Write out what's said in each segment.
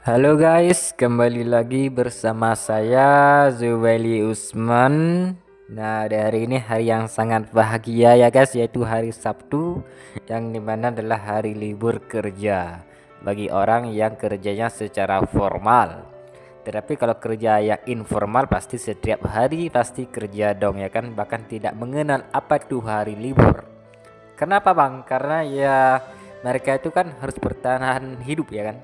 Halo guys, kembali lagi bersama saya Zubaili Usman. Nah, di hari ini hari yang sangat bahagia ya guys, yaitu hari Sabtu yang dimana adalah hari libur kerja bagi orang yang kerjanya secara formal. Tetapi kalau kerja yang informal pasti setiap hari pasti kerja dong ya kan, bahkan tidak mengenal apa itu hari libur. Kenapa bang? Karena ya mereka itu kan harus bertahan hidup ya kan,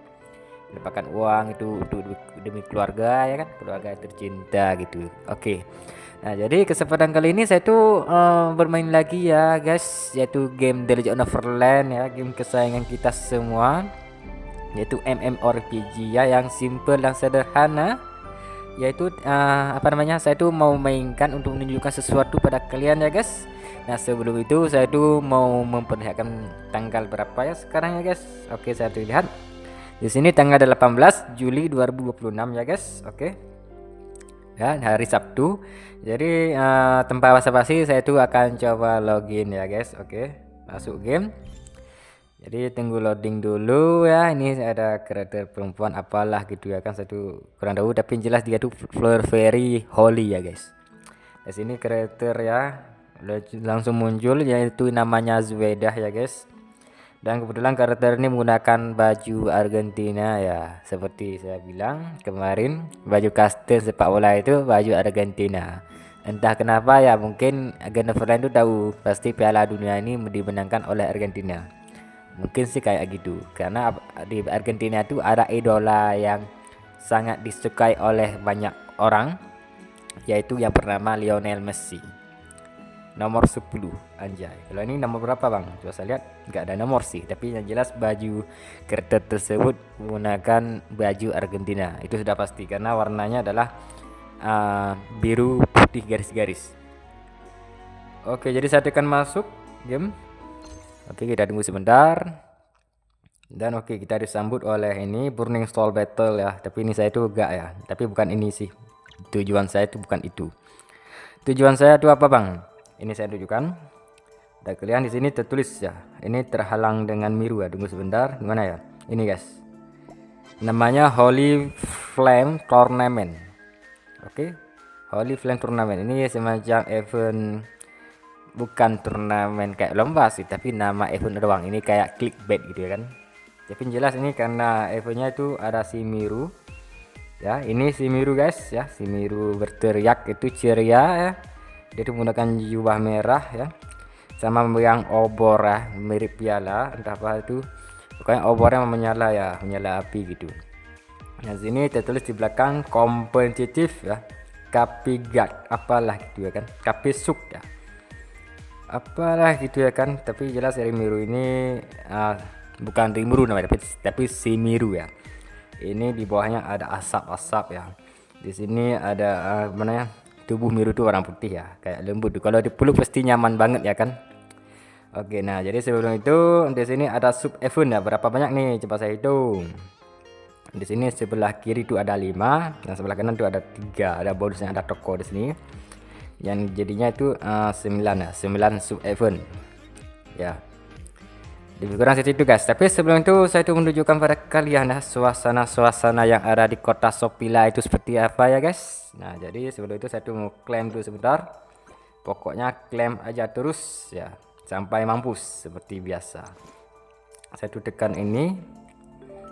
mendapatkan uang itu untuk demi keluarga ya kan, keluarga tercinta gitu. Oke, nah jadi kesempatan kali ini saya tuh bermain lagi ya guys, yaitu game The Legend of Neverland ya, game kesayangan kita semua, yaitu MMORPG ya, yang simple dan sederhana, yaitu apa namanya, saya tuh mau mainkan untuk menunjukkan sesuatu pada kalian ya guys. Nah sebelum itu saya tuh mau memperlihatkan tanggal berapa ya sekarang ya guys. Oke, saya tuh lihat di sini tanggal 18 Juli 2026 ya guys. Oke. Ya, hari Sabtu. Jadi tanpa basa-basi saya tuh akan coba login ya guys. Oke. Masuk game. Jadi tunggu loading dulu ya. Ini ada karakter perempuan apalah gitu ya kan. Saya tuh kurang tahu tapi yang jelas dia tuh Fleur Fairy Holy ya guys. Di sini karakter ya langsung muncul, yaitu namanya Zuedah ya guys. Dan kebetulan karakter ini menggunakan baju Argentina ya, seperti saya bilang kemarin, baju custom sepak bola itu baju Argentina. Entah kenapa ya, mungkin Gen Neverland itu tahu pasti Piala Dunia ini dimenangkan oleh Argentina. Mungkin sih kayak gitu, karena di Argentina itu ada idola yang sangat disukai oleh banyak orang, yaitu yang bernama Lionel Messi. Nomor 10 anjay. Kalau ini nomor berapa bang? Coba saya lihat, nggak ada nomor sih, tapi yang jelas baju karakter tersebut menggunakan baju Argentina, itu sudah pasti karena warnanya adalah biru putih garis-garis. Oke, jadi saya tekan masuk game. Oke, kita tunggu sebentar. Dan oke, kita disambut oleh ini Burning Soul Battle ya, tapi ini saya itu enggak ya, tapi bukan ini sih, tujuan saya itu bukan itu. Tujuan saya itu apa bang? Ini saya tunjukkan. Dan kalian di sini tertulis ya. Ini terhalang dengan miru ya. Tunggu sebentar. Gimana ya? Ini guys. Namanya Holy Flame Tournament. Oke. Holy Flame Tournament. Ini semacam event, bukan turnamen kayak lomba sih, tapi nama event doang. Ini kayak clickbait gitu ya kan. Tapi jelas ini karena eventnya itu ada si miru. Ya, ini si miru guys ya. Si miru berteriak itu ceria ya. Dia itu menggunakan jubah merah ya, sama memegang obor ya, mirip piala entah apa itu, pokoknya obornya menyala ya, menyala api gitu. Nah sini tertulis di belakang kompetitif ya, kapigat apalah gitu ya kan, kapisuk ya apalah gitu ya kan. Tapi jelas dari miru ini bukan Rimuru namanya, tapi si miru ya. Ini di bawahnya ada asap-asap ya. Di sini ada mana ya, tubuh miru itu warna putih ya, kayak lembut. Kalau dipeluk pasti nyaman banget ya kan. Oke, nah jadi sebelum itu di sini ada sub event ya, berapa banyak nih, coba saya hitung. Di sini sebelah kiri itu ada 5, yang sebelah kanan itu ada 3, ada bonusnya, ada toko di sini. Yang jadinya itu 9 ya, 9 sub event. Ya. Lebih kurang seperti itu guys. Tapi sebelum itu saya tuh menunjukkan pada kalian ya suasana-suasana yang ada di kota Sopila itu seperti apa ya guys. Nah jadi sebelum itu saya tuh mau klaim dulu sebentar. Pokoknya klaim aja terus ya sampai mampus seperti biasa. Saya tuh tekan ini.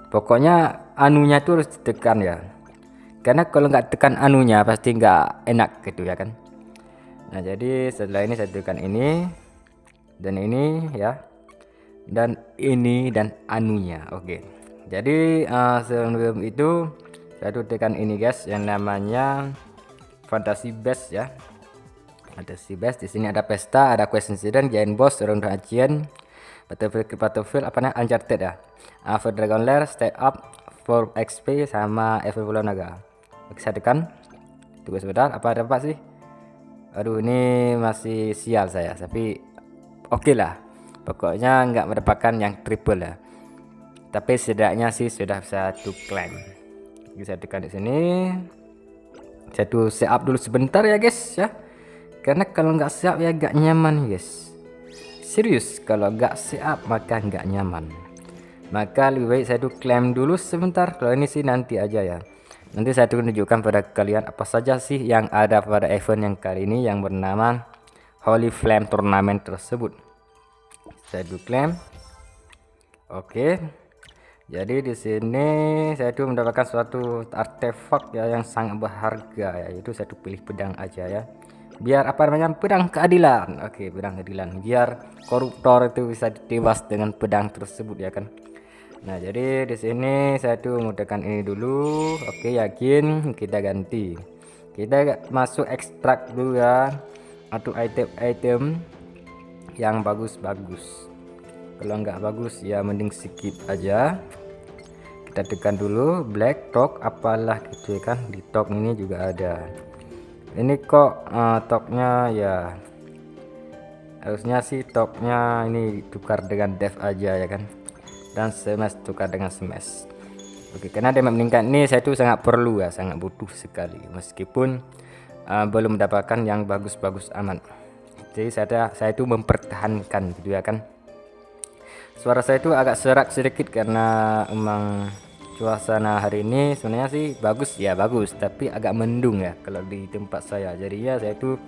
Pokoknya anunya tuh harus ditekan ya. Karena kalau nggak tekan anunya pasti nggak enak gitu ya kan. Nah jadi setelah ini saya tekan ini dan ini ya, dan ini dan anunya. Oke, jadi sebelum itu saya tuh tekan ini guys, yang namanya Fantasy Base ya. Fantasy Base, di sini ada pesta, ada quest incident, giant boss, ronde achievement, battlefield apa namanya, Uncharted ya, for Dragon Lair, stay up for XP, sama Evolution Naga. Oke, saya tekan, tunggu sebentar, apa ada apa sih, aduh ini masih sial saya, tapi oke lah. Pokoknya nggak mendapatkan yang triple ya, tapi setidaknya sih sudah satu klaim. Bisa tekan di sini. Saya tuh setup dulu sebentar ya guys ya, karena kalau nggak setup ya nggak nyaman guys. Serius, kalau nggak setup maka nggak nyaman. maka lebih baik saya tuh klaim dulu sebentar. Kalau ini sih nanti aja ya. Nanti saya tuh tunjukkan pada kalian apa saja sih yang ada pada event yang kali ini yang bernama Holy Flame Tournament tersebut. Saya tuh klaim. Oke. Jadi di sini saya tuh mendapatkan suatu artefak ya yang sangat berharga ya, yaitu saya tuh pilih pedang aja ya. Biar apa namanya, pedang keadilan. Oke, pedang keadilan. Biar koruptor itu bisa ditebas dengan pedang tersebut ya kan. Nah, jadi di sini saya tuh mau tekan ini dulu. Oke, yakin, kita ganti. Kita masuk ekstrak dulu ya. Atau item-item yang bagus-bagus. Kalau nggak bagus ya mending sedikit aja. Kita tekan dulu black talk apalah gitu ya kan. Di talk ini juga ada. Ini kok toknya ya harusnya sih toknya ini tukar dengan dev aja ya kan, dan smash tukar dengan smash. Oke, karena damage meningkat ini saya tuh sangat perlu ya, sangat butuh sekali meskipun belum mendapatkan yang bagus-bagus amat. Jadi saya itu mempertahankan gitu ya kan. Suara saya itu agak serak sedikit karena emang suasana hari ini sebenarnya sih bagus ya, bagus, tapi agak mendung ya kalau di tempat saya. Jadinya saya itu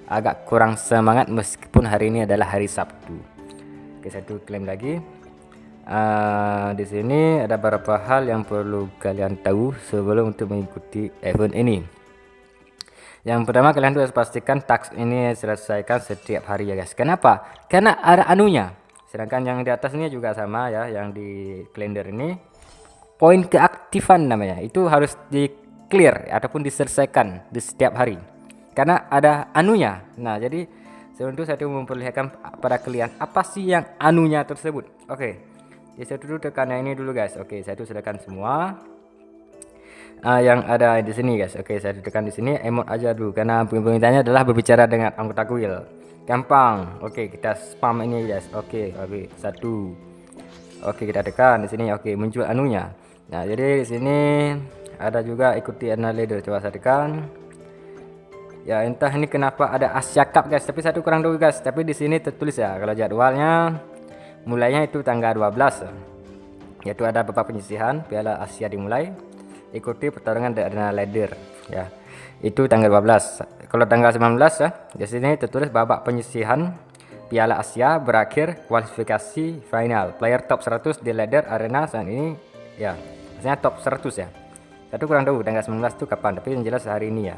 agak kurang semangat meskipun hari ini adalah hari Sabtu. Oke, saya tuh klaim lagi. Di sini ada beberapa hal yang perlu kalian tahu sebelum untuk mengikuti event ini. Yang pertama, kalian harus pastikan task ini selesaikan setiap hari ya guys. Kenapa? Karena ada anunya. Sedangkan yang di atas ini juga sama ya, yang di kalender ini poin keaktifan namanya, itu harus di clear ataupun diselesaikan di setiap hari karena ada anunya. Nah, jadi sebelum itu saya memperlihatkan pada kalian apa sih yang anunya tersebut. Oke, jadi saya dulu tekan yang ini dulu guys. Oke, saya tuh selesaikan semua yang ada di sini guys. Oke, saya tekan di sini emote aja dulu karena permintaannya adalah berbicara dengan anggota guild. Gampang. Oke, kita spam ini guys. Oke, satu. Oke, kita tekan di sini. Oke, muncul anunya. Nah, jadi di sini ada juga ikuti leader. Coba saya tekan. Ya, entah ini kenapa ada Asia Cup guys, tapi satu kurang tahu guys. Tapi di sini tertulis ya kalau jadwalnya mulainya itu tanggal 12. Yaitu ada babak penyisihan Piala Asia dimulai. Ikuti pertarungan dengan leader ya. Itu tanggal 12. Kalau tanggal 19 ya, di sini tertulis babak penyisihan Piala Asia berakhir kualifikasi final. Player top 100 di ladder arena saat ini ya. Maksudnya top 100 ya. Satu kurang tahu tanggal 19 itu kapan, tapi yang jelas hari ini ya.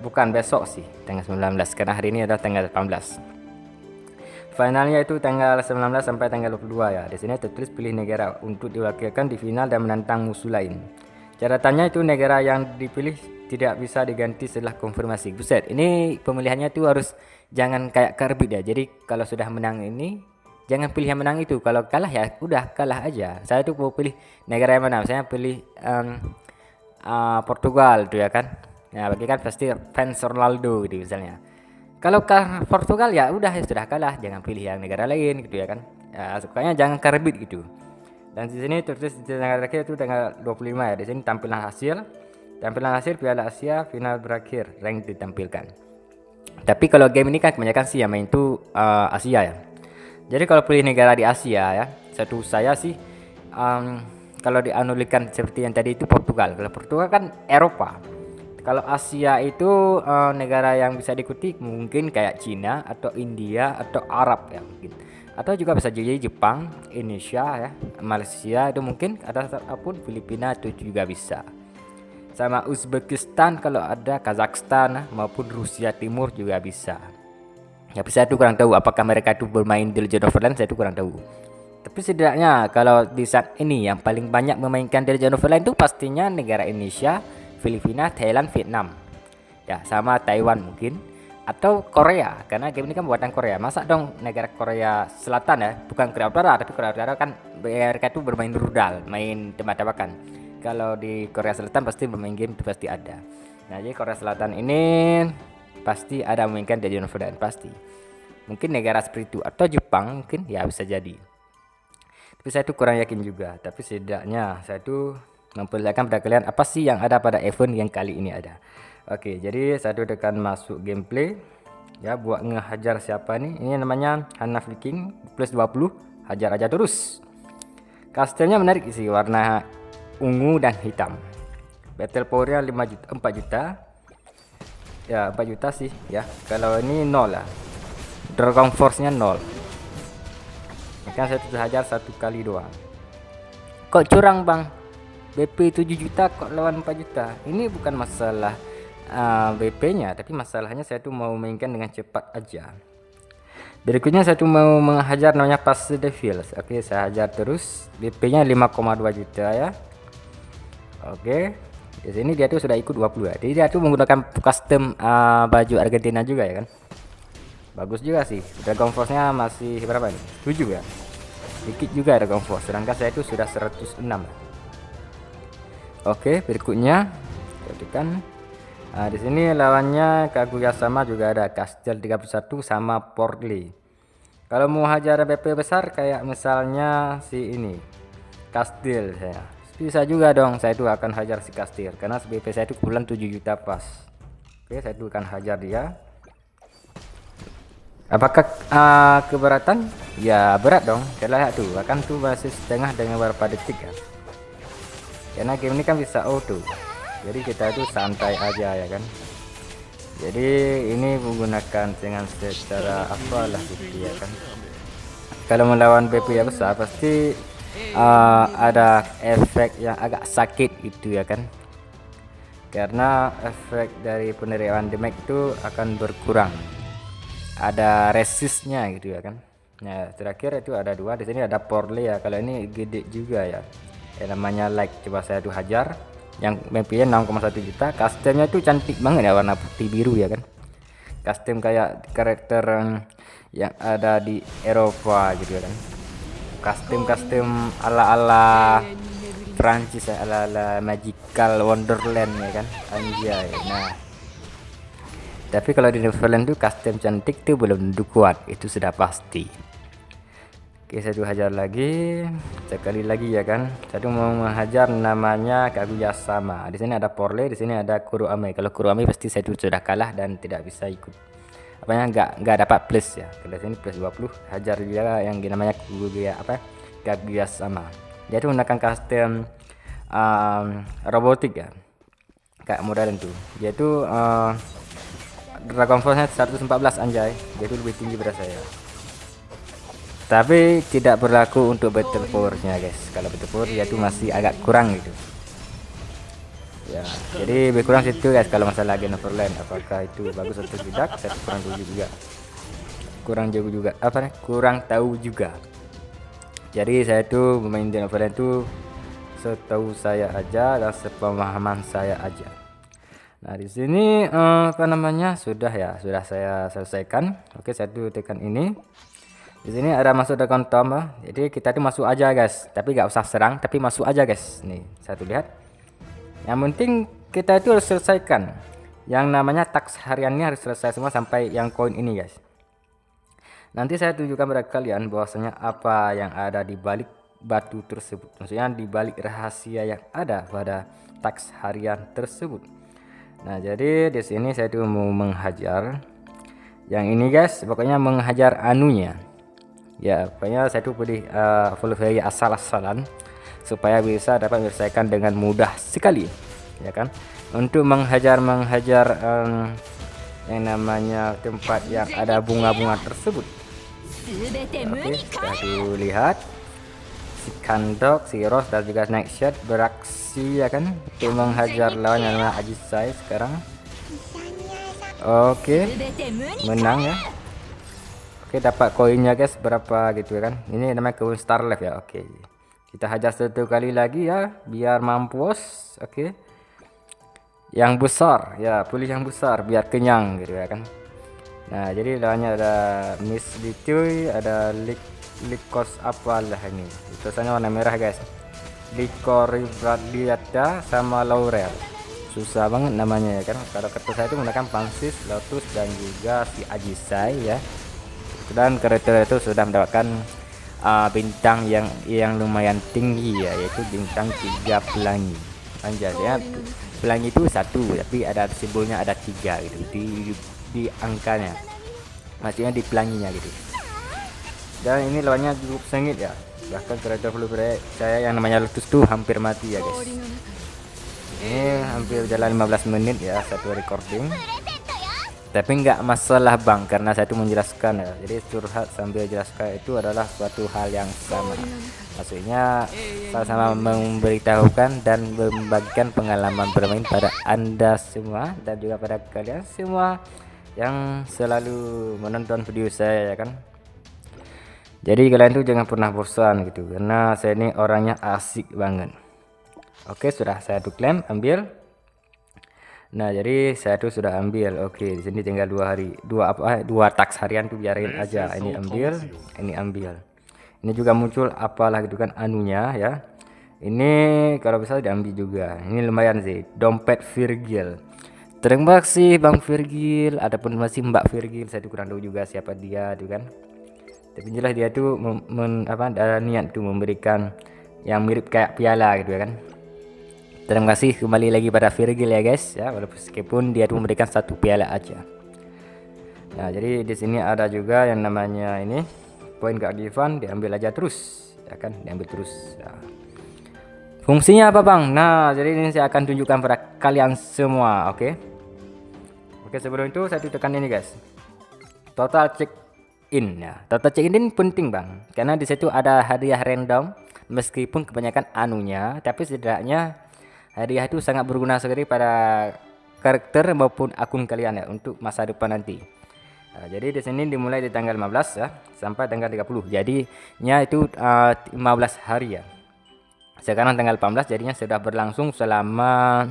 Bukan besok sih, tanggal 19 karena hari ini adalah tanggal 18. Finalnya itu tanggal 19 sampai tanggal 22 ya. Di sini tertulis pilih negara untuk diwakilkan di final dan menantang musuh lain. Catatannya itu negara yang dipilih tidak bisa diganti setelah konfirmasi. Buset, ini pemilihannya itu harus jangan kayak karbit ya. Jadi kalau sudah menang ini jangan pilih yang menang itu. Kalau kalah ya udah kalah aja. Saya tuh mau pilih negara yang mana? Saya pilih Portugal tuh ya kan. Nah, bagi kan pasti fans Ronaldo gitu misalnya. Kalau kalah Portugal ya udah ya sudah kalah, jangan pilih yang negara lain gitu ya kan. Ya, sukanya jangan karbit gitu. Dan di sini tertulis di tanggal terakhir itu tanggal 25 ya. Di sini tampilan hasil. Tampilan hasil Piala Asia final berakhir, rank ditampilkan. Tapi kalau game ini kan kebanyakan sih yang main itu Asia ya. Jadi kalau pilih negara di Asia ya, satu saya sih kalau dianulikan seperti yang tadi itu Portugal. Kalau Portugal kan Eropa. Kalau Asia itu negara yang bisa diikuti mungkin kayak Cina atau India atau Arab ya mungkin. Atau juga bisa jadi Jepang, Indonesia ya, Malaysia itu mungkin, ataupun Filipina itu juga bisa. Sama Uzbekistan kalau ada, Kazakhstan maupun Rusia Timur juga bisa. Tapi saya tuh kurang tahu apakah mereka itu bermain di Legend of Legends, saya tuh kurang tahu. Tapi setidaknya kalau di saat ini yang paling banyak memainkan di Legend of Legends itu pastinya negara Indonesia, Filipina, Thailand, Vietnam. Ya, sama Taiwan mungkin. Atau Korea, karena game ini kan buatan Korea. Masa dong negara Korea Selatan ya, bukan Korea Utara, tapi Korea Utara kan mereka itu bermain rudal, main tembak-tembakan. Kalau di Korea Selatan pasti bermain game itu pasti ada. Nah, jadi Korea Selatan ini pasti ada memainkan The Legend of Legends pasti. Mungkin negara seperti itu atau Jepang mungkin ya bisa jadi. Tapi saya tuh kurang yakin juga. Tapi setidaknya saya tuh memperlihatkan pada kalian apa sih yang ada pada event yang kali ini ada. Oke, jadi saya tuh tekan masuk gameplay ya buat ngehajar siapa nih. Ini namanya Hana Viking plus 20, hajar aja terus. Kastilnya menarik sih, warna ungu dan hitam. Battle powernya 5 juta, 4 juta. Ya 4 juta sih ya. Kalau ini 0 lah. Dragon Force-nya 0. Maka saya hajar 1 kali doang. Kok curang bang? BP 7 juta kok lawan 4 juta. Ini bukan masalah BP-nya, tapi masalahnya saya tuh mau mainkan dengan cepat aja. Berikutnya saya tuh mau menghajar namanya Pass the Fields. Oke, saya hajar terus. BP-nya 5,2 juta ya. Oke. Di sini dia tuh sudah ikut 20 ya. Jadi dia tuh menggunakan custom baju Argentina juga ya kan. Bagus juga sih. Dragon Force-nya masih berapa nih? 7 ya. Dikit juga Dragon Force. Sedangkan saya itu sudah 106. Oke, berikutnya ketikkan. Di sini lawannya Kaguya sama juga ada Castle 31 sama Portly. Kalau mau hajar BP besar kayak misalnya si ini Castle, saya bisa juga dong. Saya itu akan hajar si Castle karena BP saya itu bulan 7 juta pas. Oke, saya itu akan hajar dia. Apakah keberatan? Ya berat dong. Kita lihat tuh, akan tuh masih setengah dengan beberapa detik ya. Karena game ini kan bisa auto. Jadi kita itu santai aja ya kan. Jadi ini menggunakan dengan secara apalah gitu ya kan. Kalau melawan BP yang besar pasti ada efek yang agak sakit gitu ya kan. Karena efek dari penerimaan damage itu akan berkurang. Ada resistnya gitu ya kan. Nah terakhir itu ada 2 di sini, ada Porley ya. Kalau ini gede juga ya. Namanya like, coba saya tuh hajar. Yang MP-nya 6,1 juta. Customnya itu cantik banget ya, warna putih biru ya kan. Custom kayak karakter yang ada di Eropa gitu ya kan. Custom ala-ala Prancis ya, ala-ala Magical Wonderland ya kan. Anjay. Nah tapi kalau di Neverland tuh custom cantik tuh belum tentu kuat, itu sudah pasti. Oke, saya hajar lagi sekali lagi ya kan. Saya mau menghajar namanya Kaguya sama. Di sini ada Porley, di sini ada Kuroame. Kalau Kuroame pasti saya sudah kalah dan tidak bisa ikut. Apanya nggak dapat plus ya. Kalau sini plus 20, hajar dia yang namanya Kaguya sama. Dia tuh menggunakan custom robotik ya. Kayak model itu. Dia tuh Dragon Force-nya 114 anjay. Dia tuh lebih tinggi pada saya. Tapi tidak berlaku untuk battle power-nya guys. Kalau battle power dia tuh masih agak kurang gitu ya. Jadi berkurang situ guys kalau masalah Game Neverland. Apakah itu bagus atau tidak, saya kurang tahu juga. Kurang tahu juga. Jadi saya tuh bermain Game Neverland itu setahu saya aja dan sepemahaman saya aja. Nah di sini sudah saya selesaikan. Oke, saya tuh tekan ini. Di sini ada masuk Dragon Tomb. Jadi kita tuh masuk aja guys, tapi nggak usah serang, tapi masuk aja guys. Nih satu lihat. Yang penting kita itu harus selesaikan yang namanya task hariannya, harus selesai semua sampai yang koin ini guys. Nanti saya tunjukkan pada kalian bahwasanya apa yang ada di balik batu tersebut, maksudnya di balik rahasia yang ada pada task harian tersebut. Nah jadi di sini saya tuh mau menghajar yang ini guys, pokoknya menghajar anunya. Ya pokoknya saya tuh pilih full fairy asal-asalan supaya bisa dapat menyelesaikan dengan mudah sekali ya kan. Untuk menghajar yang namanya tempat yang ada bunga-bunga tersebut. Oke, kita lihat si Kandok, si Rose dan juga Nightshade beraksi ya kan untuk menghajar lawan yang namanya Ajisai sekarang. Oke, menang ya. Oke, dapat koinnya guys berapa gitu kan. Ini namanya koin Star Life ya. Oke. Kita hajar 1 kali lagi ya biar mampus. Oke. Yang besar ya, pilih yang besar biar kenyang gitu ya kan. Nah, jadi lawannya ada Miss Litoy, ada Likos apalah ini. Tulisannya warna merah guys. Likorivadiata sama Laurel. Susah banget namanya ya kan. Kalau kertas saya itu menggunakan Pansis, Lotus dan juga si Ajisai ya. Dan karakter itu sudah mendapatkan bintang yang lumayan tinggi ya, yaitu bintang 3 pelangi. Anjay ya, pelangi itu 1 tapi ada simbolnya ada 3 gitu di angkanya, maksudnya di pelanginya gitu. Dan ini lawannya cukup sengit ya. Bahkan kreator full saya yang namanya Lotus tuh hampir mati ya guys. Ini hampir jalan 15 menit ya satu recording. Tapi nggak masalah bang, karena saya itu menjelaskan ya. Jadi curhat sambil jelaskan itu adalah suatu hal yang sama. Maksudnya sama-sama memberitahukan dan membagikan pengalaman bermain pada anda semua dan juga pada kalian semua yang selalu menonton video saya ya kan. Jadi kalian tuh jangan pernah bosan gitu, karena saya ini orangnya asik banget. Oke, sudah saya tuh klaim ambil. Nah, jadi saya tuh sudah ambil. Oke, di sini tinggal 2 hari. Dua tax harian tuh biarin aja. Ini ambil, ini ambil. Ini juga muncul apalah gitu kan anunya ya. Ini kalau bisa diambil juga. Ini lumayan sih. Dompet Virgil. Terima kasih Bang Virgil. Adapun masih Mbak Virgil, saya tuh kurang tahu juga siapa dia tuh kan. Tapi jelas dia tuh ada niat tuh memberikan yang mirip kayak piala gitu ya kan. Terima kasih kembali lagi pada Virgil ya guys ya, walaupun meskipun dia tuh memberikan 1 piala aja. Nah, jadi di sini ada juga yang namanya ini poin keaktifan, diambil aja terus ya kan, diambil terus ya. Fungsinya apa bang? Nah, jadi ini saya akan tunjukkan pada kalian semua. Oke, sebelum itu saya tekan ini guys, total check in ya. Total check in ini penting bang, karena di situ ada hadiah random. Meskipun kebanyakan anunya, tapi setidaknya hadiah itu sangat berguna sekali pada karakter maupun akun kalian ya untuk masa depan nanti. Nah, jadi di sini dimulai di tanggal 15 ya sampai tanggal 30. Jadinya itu 15 hari ya. Sekarang tanggal 18, jadinya sudah berlangsung selama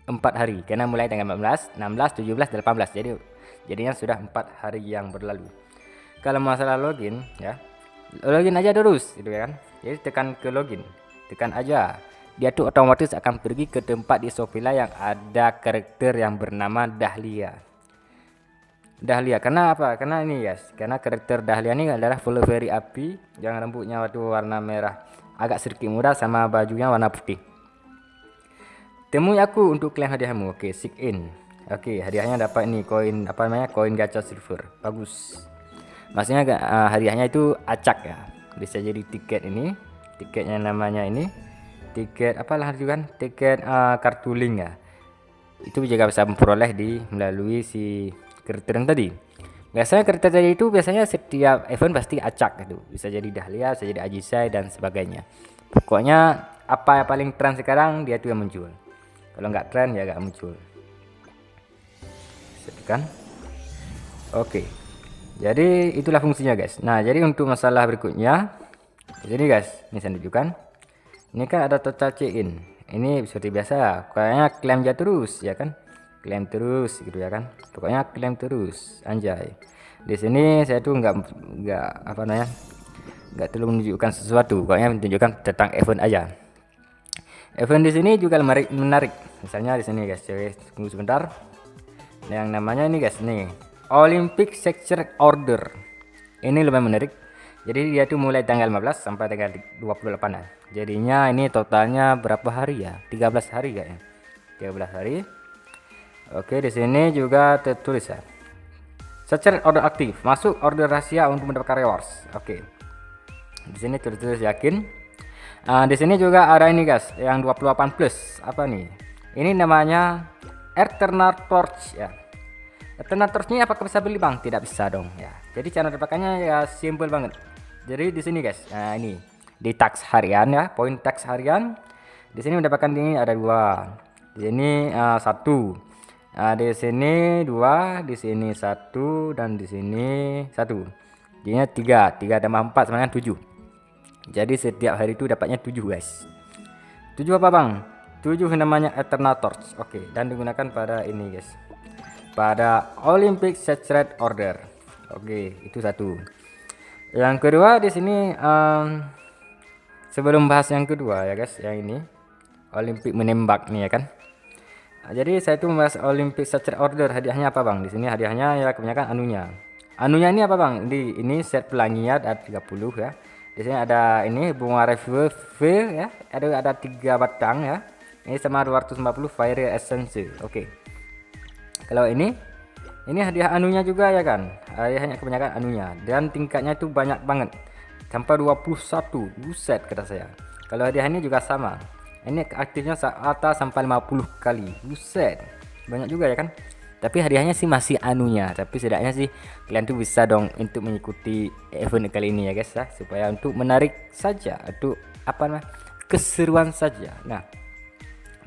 4 hari. Karena mulai tanggal 15, 16, 17, 18. Jadinya sudah 4 hari yang berlalu. Kalau masalah login ya, login aja terus gitu kan. Jadi tekan ke login, tekan aja. Dia tuh otomatis akan pergi ke tempat di Sofila yang ada karakter yang bernama Dahlia. Dahlia, karena apa? Karena ini guys, karena karakter Dahlia ini adalah full fairy api yang rambutnya warna merah, agak sedikit muda, sama bajunya warna putih. Temui aku untuk klaim hadiahmu. Oke, sign in. Oke, hadiahnya dapat ini koin koin gacha silver. Bagus. Maksudnya hadiahnya itu acak ya. Bisa jadi tiket ini, tiketnya namanya ini. Tiket apalah juga kan, tiket kartu link ya. Itu juga bisa memperoleh melalui si karakter yang tadi. Biasanya karakter tadi itu biasanya setiap event pasti acak gitu. Bisa jadi Dahlia, bisa jadi Ajisai dan sebagainya. Pokoknya apa yang paling tren sekarang dia tuh yang muncul. Kalau nggak tren ya nggak muncul. Kan? Oke. Jadi itulah fungsinya guys. Nah, jadi untuk masalah berikutnya, jadi guys, ini saya tunjukkan. Ini kan ada total check-in. Ini seperti biasa, kayaknya klaim aja terus ya kan, klaim terus gitu ya kan. Pokoknya klaim terus, anjay. Di sini saya tuh nggak nggak terlalu menunjukkan sesuatu, pokoknya menunjukkan tentang event aja. Event di sini juga menarik. Misalnya di sini guys, tunggu sebentar. Yang namanya ini guys nih, Olympic Secret Order. Ini lumayan menarik. Jadi dia tuh mulai tanggal 15 sampai tanggal 28 ya. Jadinya ini totalnya berapa hari ya? 13 hari kayaknya. 13 hari. Oke, di sini juga tertulis ya. Secret order aktif. Masuk order rahasia untuk mendapatkan rewards. Oke. Di sini tertulis yakin. Di sini juga ada ini guys, yang 28 plus. Apa nih? Ini namanya Eternal Torch ya. Eternal Torch-nya apakah bisa beli bang? Tidak bisa dong ya. Jadi cara dapatkannya ya simple banget. Jadi di sini guys, nah ini di tax harian ya, poin tax harian. Di sini mendapatkan ini ada 2. Di sini 1. Di sini 2, di sini 1 dan di sini 1. Jadinya 3 tambah 4 sama dengan 7. Jadi setiap hari itu dapatnya 7 guys. 7 apa bang? 7 namanya Eternal Torch. Oke, dan digunakan pada ini guys, pada Olympic Secret Order. Oke, itu 1. Yang kedua di sini sebelum bahas yang kedua ya guys, yang ini Olympic menembak nih ya kan. Jadi saya tuh membahas Olympic Secret Order. Hadiahnya apa bang? Di sini hadiahnya ya kebanyakan anunya. Anunya ini apa bang? Ini set pelangi ada 30 ya. Di sini ada ini bunga revive ya. Ada 3 batang ya. Ini sama 250 fire essence. Oke. Kalau ini hadiah anunya juga ya kan. Hadiahnya kebanyakan anunya dan tingkatnya itu banyak banget. sampai 21. Buset kata saya. Kalau hadiah ini juga sama. Ini aktifnya atas sampai 50 kali. Buset. Banyak juga ya kan? Tapi hadiahnya sih masih anunya, tapi setidaknya sih kalian tuh bisa dong untuk mengikuti event kali ini ya guys ya, supaya untuk menarik saja, untuk apa namanya, keseruan saja. Nah,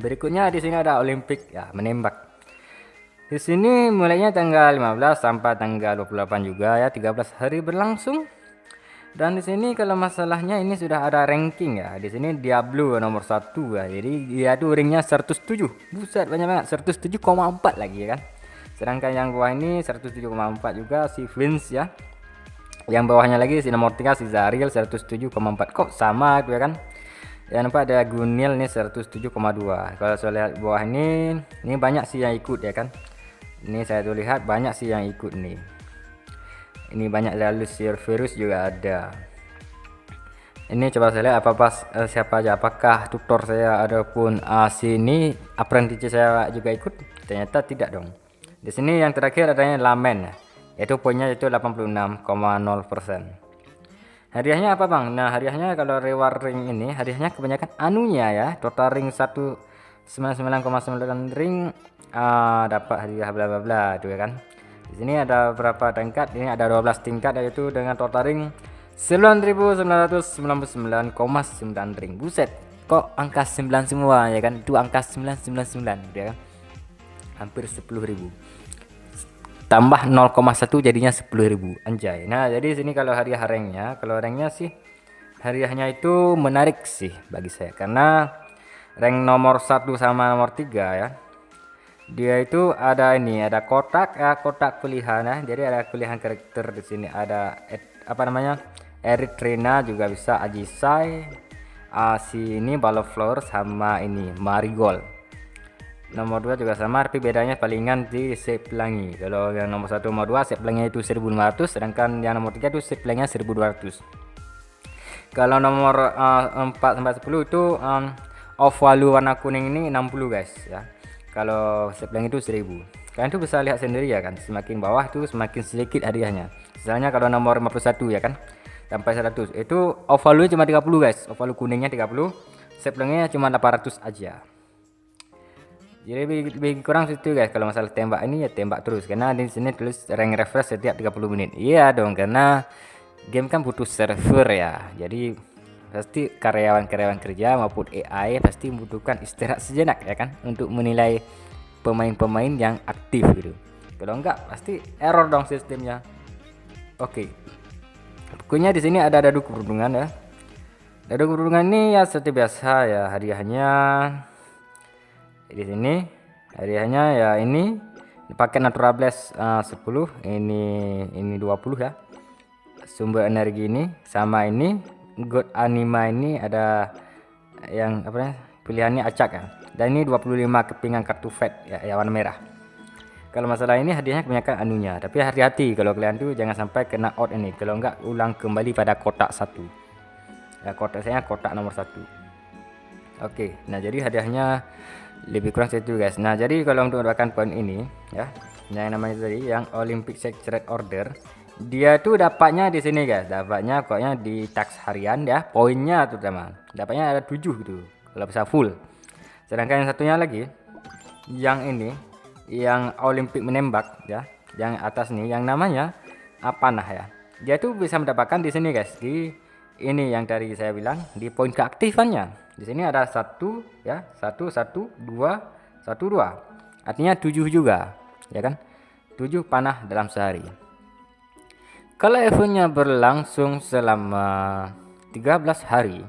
berikutnya di sini ada Olimpik ya, menembak. Di sini mulainya tanggal 15 sampai tanggal 28 juga ya, 13 hari berlangsung. Dan di sini kalau masalahnya ini sudah ada ranking ya. Di sini Diablo nomor 1 ya. Jadi dia tuh ringnya 107. Buset, banyak banget, 107,4 lagi ya kan. Sedangkan yang bawah ini 107,4 juga si Vince ya. Yang bawahnya lagi si nomor 3 si Zaril 107,4. Kok sama tuh ya kan? Ya nampak ada Gunil nih 107,2. Kalau saya lihat bawah ini banyak sih yang ikut ya kan. Ini saya tuh lihat banyak sih yang ikut nih. Ini banyak, lalu virus juga ada. Ini coba saya lihat siapa aja, apakah tutor saya ataupun sini apprentice saya juga ikut. Ternyata tidak dong. Di sini yang terakhir adanya Lamen, yaitu poinnya itu 86,0%. Hadiahnya apa bang? Nah hadiahnya kalau reward ring ini hadiahnya kebanyakan anunya ya. Total ring 199,9 ring dapat hadiah bla bla bla itu ya kan. Di sini ada berapa tingkat? Ini ada 12 tingkat, yaitu dengan total ring 9.999,9 ring. Buset, kok angka 9 semua ya kan? Itu angka 999 ya kan? Hampir 10.000. Tambah 0,1 jadinya 10.000. Anjay. Nah, jadi sini kalau hadiah ranknya, kalau ranknya sih hadiahnya itu menarik sih bagi saya, karena rank nomor 1 sama nomor 3 ya. Dia itu ada ada kotak ya, kotak pilihan ya. Jadi ada pilihan karakter di sini, ada apa namanya? Erythrina juga bisa, Ajisai, si ini Balloflower sama ini Marigold. Nomor 2 juga sama, tapi bedanya palingan di set pelangi. Kalau yang nomor 1 nomor 2 set pelangi itu 1500, sedangkan yang nomor 3 itu set pelanginya 1200. Kalau nomor 4 sampai 10 itu off value warna kuning ini 60 guys ya. Kalau set pelangi itu 1000. Kalian tuh bisa lihat sendiri ya kan, semakin bawah tuh semakin sedikit hadiahnya. Misalnya kalau nomor 51 ya kan, sampai 100 itu off value cuma 30 guys. Off value kuningnya 30, set pelanginya cuma 800 aja. Jadi lebih kurang situ guys. Kalau masalah tembak ini ya tembak terus, karena di sini tulis rank refresh setiap 30 menit. Iya dong, karena game kan butuh server ya. Jadi pasti karyawan-karyawan kerja maupun AI pasti membutuhkan istirahat sejenak ya kan, untuk menilai pemain-pemain yang aktif gitu. Kalau enggak pasti error dong sistemnya. Oke. Pokoknya di sini ada dadu kerudungan ya. Dadu kerudungan ini ya seperti biasa ya, hadiahnya di sini hadiahnya ya ini pakai Natural Blast 10, ini 20 ya. Sumber energi ini sama ini God Anima ini ada yang apa ya, pilihannya acak ya. Dan ini 25 kepingan kartu fat ya, warna merah. Kalau masalah ini hadiahnya kebanyakan anunya, tapi hati-hati kalau kalian tuh jangan sampai kena out ini, kalau enggak ulang kembali pada kotak 1 ya. Kotak saya kotak nomor 1. Oke, nah jadi hadiahnya lebih kurang segitu guys. Nah jadi kalau untuk mendapatkan poin ini ya, yang namanya tadi yang Olympic Secret Order, dia tuh dapatnya di sini guys, dapatnya pokoknya di tax harian ya, poinnya terutama dapatnya ada 7 gitu kalau bisa full. Sedangkan yang satunya lagi yang ini, yang Olympic menembak ya, yang atas nih yang namanya apa nah ya, dia tuh bisa mendapatkan di sini guys, di ini yang tadi saya bilang di poin keaktifannya. Di sini ada 1 ya, 1 1 2 1 2. Artinya 7 juga, ya kan? 7 panah dalam sehari. Kalau eventnya berlangsung selama 13 hari,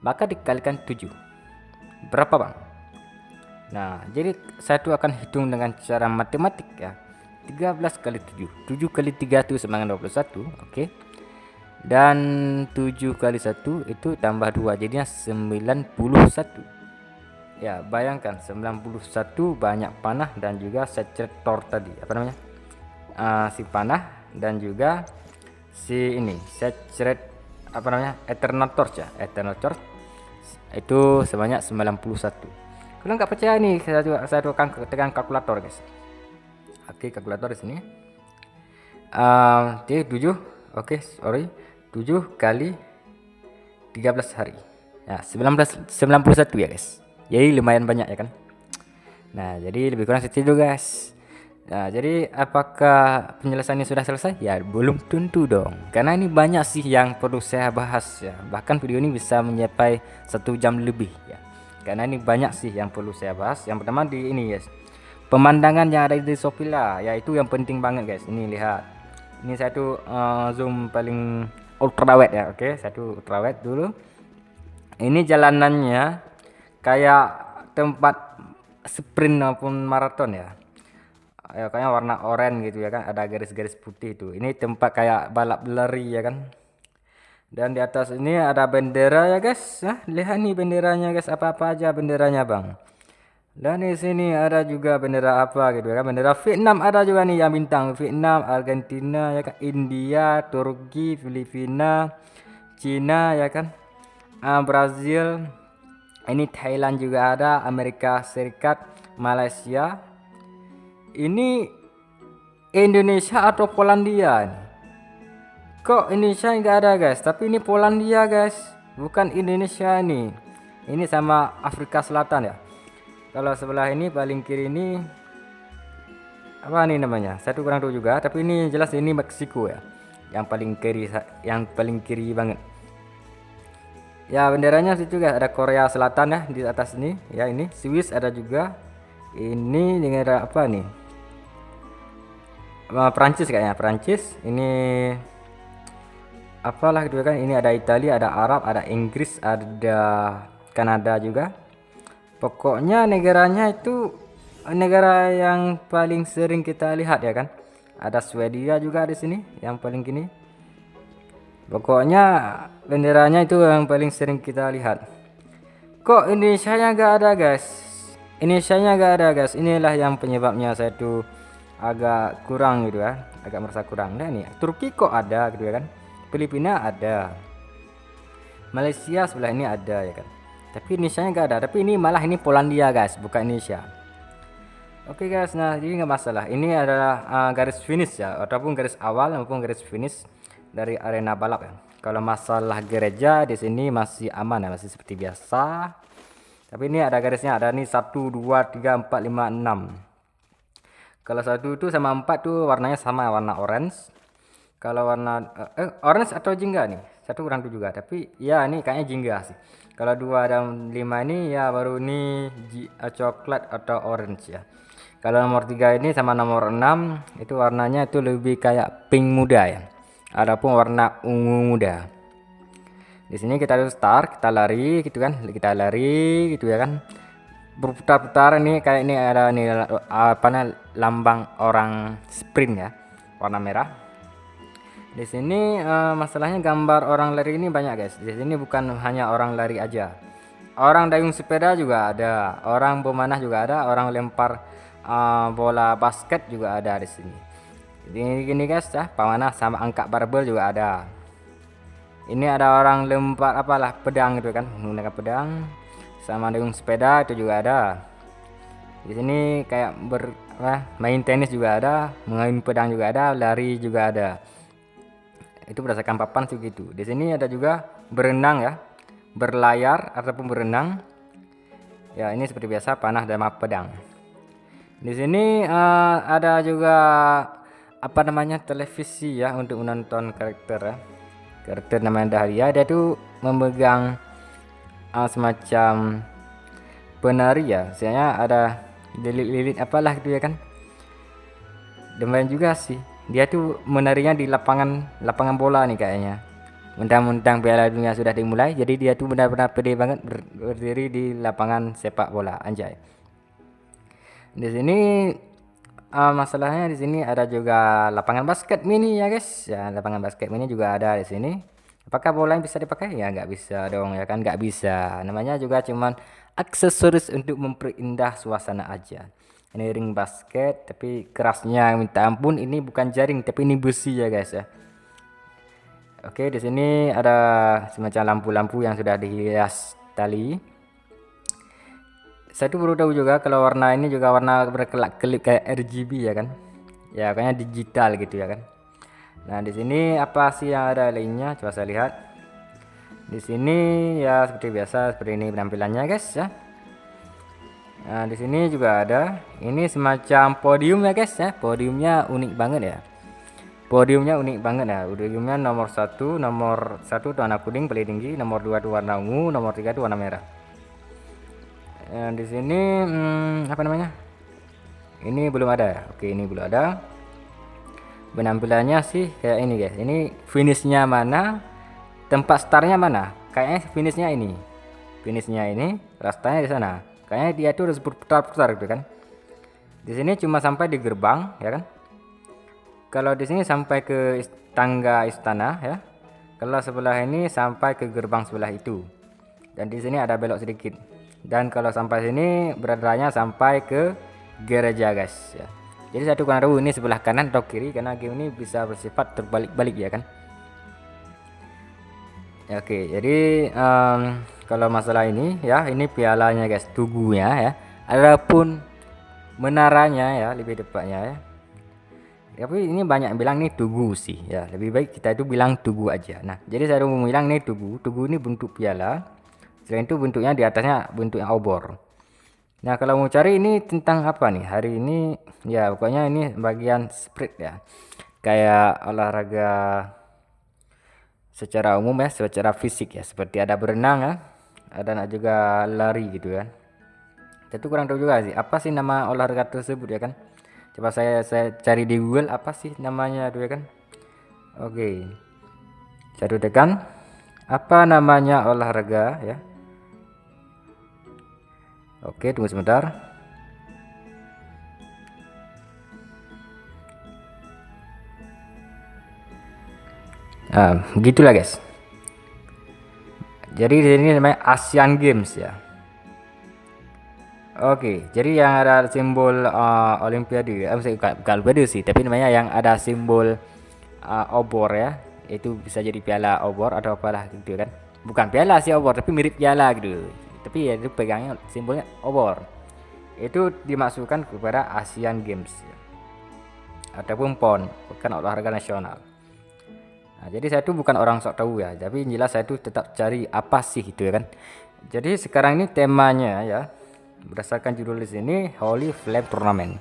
maka dikalikan 7. Berapa, Bang? Nah, jadi saya tuh akan hitung dengan cara matematik ya. 13 kali 7. 7 kali 3 itu sama dengan 21, oke. Dan 7 kali 1 itu tambah 2 jadinya 91 ya. Bayangkan 91 banyak panah dan juga secret tor tadi, apa namanya, si panah dan juga si ini secret apa namanya, eternal torch ya, eternal torch itu sebanyak 91. Kalau nggak percaya nih, saya akan tekan kalkulator guys. Oke, kalkulator di sini. 7 oke, sorry, 7 kali 13 hari. Ya, 1991 ya guys. Jadi lumayan banyak ya kan. Nah, jadi lebih kurang segitu guys. Nah, jadi apakah penjelasannya sudah selesai? Ya, belum tentu dong. Karena ini banyak sih yang perlu saya bahas ya. Bahkan video ini bisa mencapai 1 jam lebih ya. Karena ini banyak sih yang perlu saya bahas. Yang pertama di ini guys. Pemandangan yang ada di Sopila, yaitu yang penting banget guys. Ini lihat. Ini satu zoom paling ultrawide ya. Oke, satu ultrawide dulu. Ini jalanannya kayak tempat sprint maupun maraton ya. Ya kayaknya warna oranye gitu ya kan, ada garis-garis putih itu. Ini tempat kayak balap lari ya kan. Dan di atas ini ada bendera ya guys. Nah, lihat nih benderanya guys, apa-apa aja benderanya bang. Dan di sini ada juga bendera apa gitu ya kan, bendera Vietnam ada juga nih yang bintang. Vietnam, Argentina ya kan, India, Turki, Filipina, Cina ya kan, Brazil. Ini Thailand juga ada, Amerika Serikat, Malaysia. Ini Indonesia atau Polandia nih? Kok Indonesia nggak ada guys? Tapi ini Polandia guys, bukan Indonesia nih. Ini sama Afrika Selatan ya. Kalau sebelah ini paling kiri ini apa nih namanya? Saya kurang tahu juga. Tapi ini jelas ini Meksiko ya. Yang paling kiri banget. Ya benderanya sih juga ada Korea Selatan ya di atas ini. Ya ini Swiss ada juga. Ini negara apa nih? Prancis kayaknya. Prancis. Ini apalah gitu kan. Ini ada Italia, ada Arab, ada Inggris, ada Kanada juga. Pokoknya negaranya itu negara yang paling sering kita lihat ya kan. Ada Swedia juga di sini yang paling gini. Pokoknya benderanya itu yang paling sering kita lihat. Kok Indonesia nya gak ada guys? Indonesia nya gak ada guys. Inilah yang penyebabnya saya tuh agak kurang gitu ya. Agak merasa kurang. Nah nih Turki kok ada gitu ya kan. Filipina ada. Malaysia sebelah ini ada ya kan. Tapi Indonesia nya gak ada. Tapi ini malah ini Polandia guys, bukan Indonesia. Oke guys, nah jadi nggak masalah. Ini adalah garis finish ya, ataupun garis awal maupun garis finish dari arena balap ya. Kalau masalah gereja di sini masih aman ya, masih seperti biasa. Tapi ini ada garisnya, ada nih 1, 2, 3, 4, 5, 6. Kalau 1 itu sama 4 tuh warnanya sama, warna orange. Kalau warna orange atau jingga nih, 1 kurang tahu juga. Tapi ya ini kayaknya jingga sih. Kalau 2 dan 5 ini ya baru ini coklat atau orange ya. Kalau nomor 3 ini sama nomor 6 itu warnanya itu lebih kayak pink muda ya. Adapun warna ungu muda. Di sini kita harus start, kita lari gitu kan. Kita lari gitu ya kan. Berputar-putar ini kayak ini ada nih apa lambang orang sprint ya. Warna merah. Di sini masalahnya gambar orang lari ini banyak guys. Di sini bukan hanya orang lari aja. Orang dayung sepeda juga ada, orang pemanah juga ada, orang lempar bola basket juga ada di sini. Jadi gini guys ya, pemanah sama angkat barbel juga ada. Ini ada orang lempar apalah pedang gitu kan, menggunakan pedang sama dayung sepeda itu juga ada. Di sini kayak main tenis juga ada, main pedang juga ada, lari juga ada. Itu berdasarkan papan sih gitu. Di sini ada juga berenang ya, berlayar ataupun berenang. Ya ini seperti biasa panah dan pedang. Di sini ada juga apa namanya televisi ya untuk menonton karakter ya. Karakter namanya Dahlia, dia tuh memegang semacam penari ya. Misalnya ada lilit-lilit apalah gitu ya kan. Lumayan juga sih. Dia tuh menarinya di lapangan bola nih kayaknya. Mentang-mentang Piala Dunia sudah dimulai, jadi dia tuh benar-benar pede banget berdiri di lapangan sepak bola, anjay. Di sini masalahnya di sini ada juga lapangan basket mini ya guys. Ya lapangan basket mini juga ada di sini. Apakah bola yang bisa dipakai? Ya nggak bisa dong ya kan, nggak bisa. Namanya juga cuman aksesoris untuk memperindah suasana aja. Ini ring basket tapi kerasnya minta ampun, ini bukan jaring tapi ini besi ya guys ya. Oke, di sini ada semacam lampu-lampu yang sudah dihias tali. Saya tuh baru tahu juga kalau warna ini juga warna berkelap-kelip kayak RGB ya kan. Ya kayaknya digital gitu ya kan. Nah, di sini apa sih yang ada lainnya? Coba saya lihat. Di sini ya seperti biasa, seperti ini penampilannya guys ya. Nah, di sini juga ada ini semacam podium ya guys ya. Podiumnya unik banget ya. Podiumnya unik banget ya. Podiumnya nomor 1, nomor 1 itu warna kuning paling tinggi, nomor 2 itu warna ungu, nomor 3 itu warna merah. Di sini apa namanya? Ini belum ada ya. Oke, ini belum ada. Penampilannya sih kayak ini guys. Ini finishnya mana? Tempat startnya mana? Kayaknya finishnya ini. Finishnya ini, rastanya di sana. Kayaknya dia tuh harus berputar-putar gitu kan. Di sini cuma sampai di gerbang ya kan. Kalau di sini sampai ke tangga istana ya. Kalau sebelah ini sampai ke gerbang sebelah itu. Dan di sini ada belok sedikit. Dan kalau sampai sini beradanya sampai ke gereja guys ya. Jadi satu kurang tahu ini sebelah kanan atau kiri karena game ini bisa bersifat terbalik-balik ya kan. Ya, oke, jadi kalau masalah ini ya, ini pialanya guys, tugunya ya. Adapun menaranya ya lebih tepatnya ya. Tapi ini banyak bilang nih tugu sih ya. Lebih baik kita itu bilang tugu aja. Nah, jadi saya mau bilang nih tugu. Tugu ini bentuk piala. Selain itu bentuknya di atasnya bentuknya obor. Nah, kalau mau cari ini tentang apa nih? Hari ini ya pokoknya ini bagian sprint ya. Kayak olahraga secara umum ya, secara fisik ya, seperti ada berenang ya, ada juga lari gitu kan. Itu kurang tahu juga sih apa sih nama olahraga tersebut ya kan. Coba saya cari di Google apa sih namanya tuh ya kan. Oke, saya tekan apa namanya olahraga ya. Oke, tunggu sebentar. Nah, begitulah guys. Jadi ini namanya Asian Games ya. Oke, jadi yang ada simbol Olimpiade, bukan Olimpiade sih, tapi namanya yang ada simbol obor ya, itu bisa jadi piala obor atau apalah gitu kan. Bukan piala sih obor, tapi mirip piala gitu. Tapi ya itu pegangnya simbolnya obor. Itu dimasukkan kepada Asian Games ya. Ataupun PON, bukan olahraga nasional. Nah, jadi saya tuh bukan orang sok tahu ya, tapi jelas saya tuh tetap cari apa sih itu ya kan. Jadi sekarang ini temanya ya, berdasarkan judul di sini Holy Flame Tournament.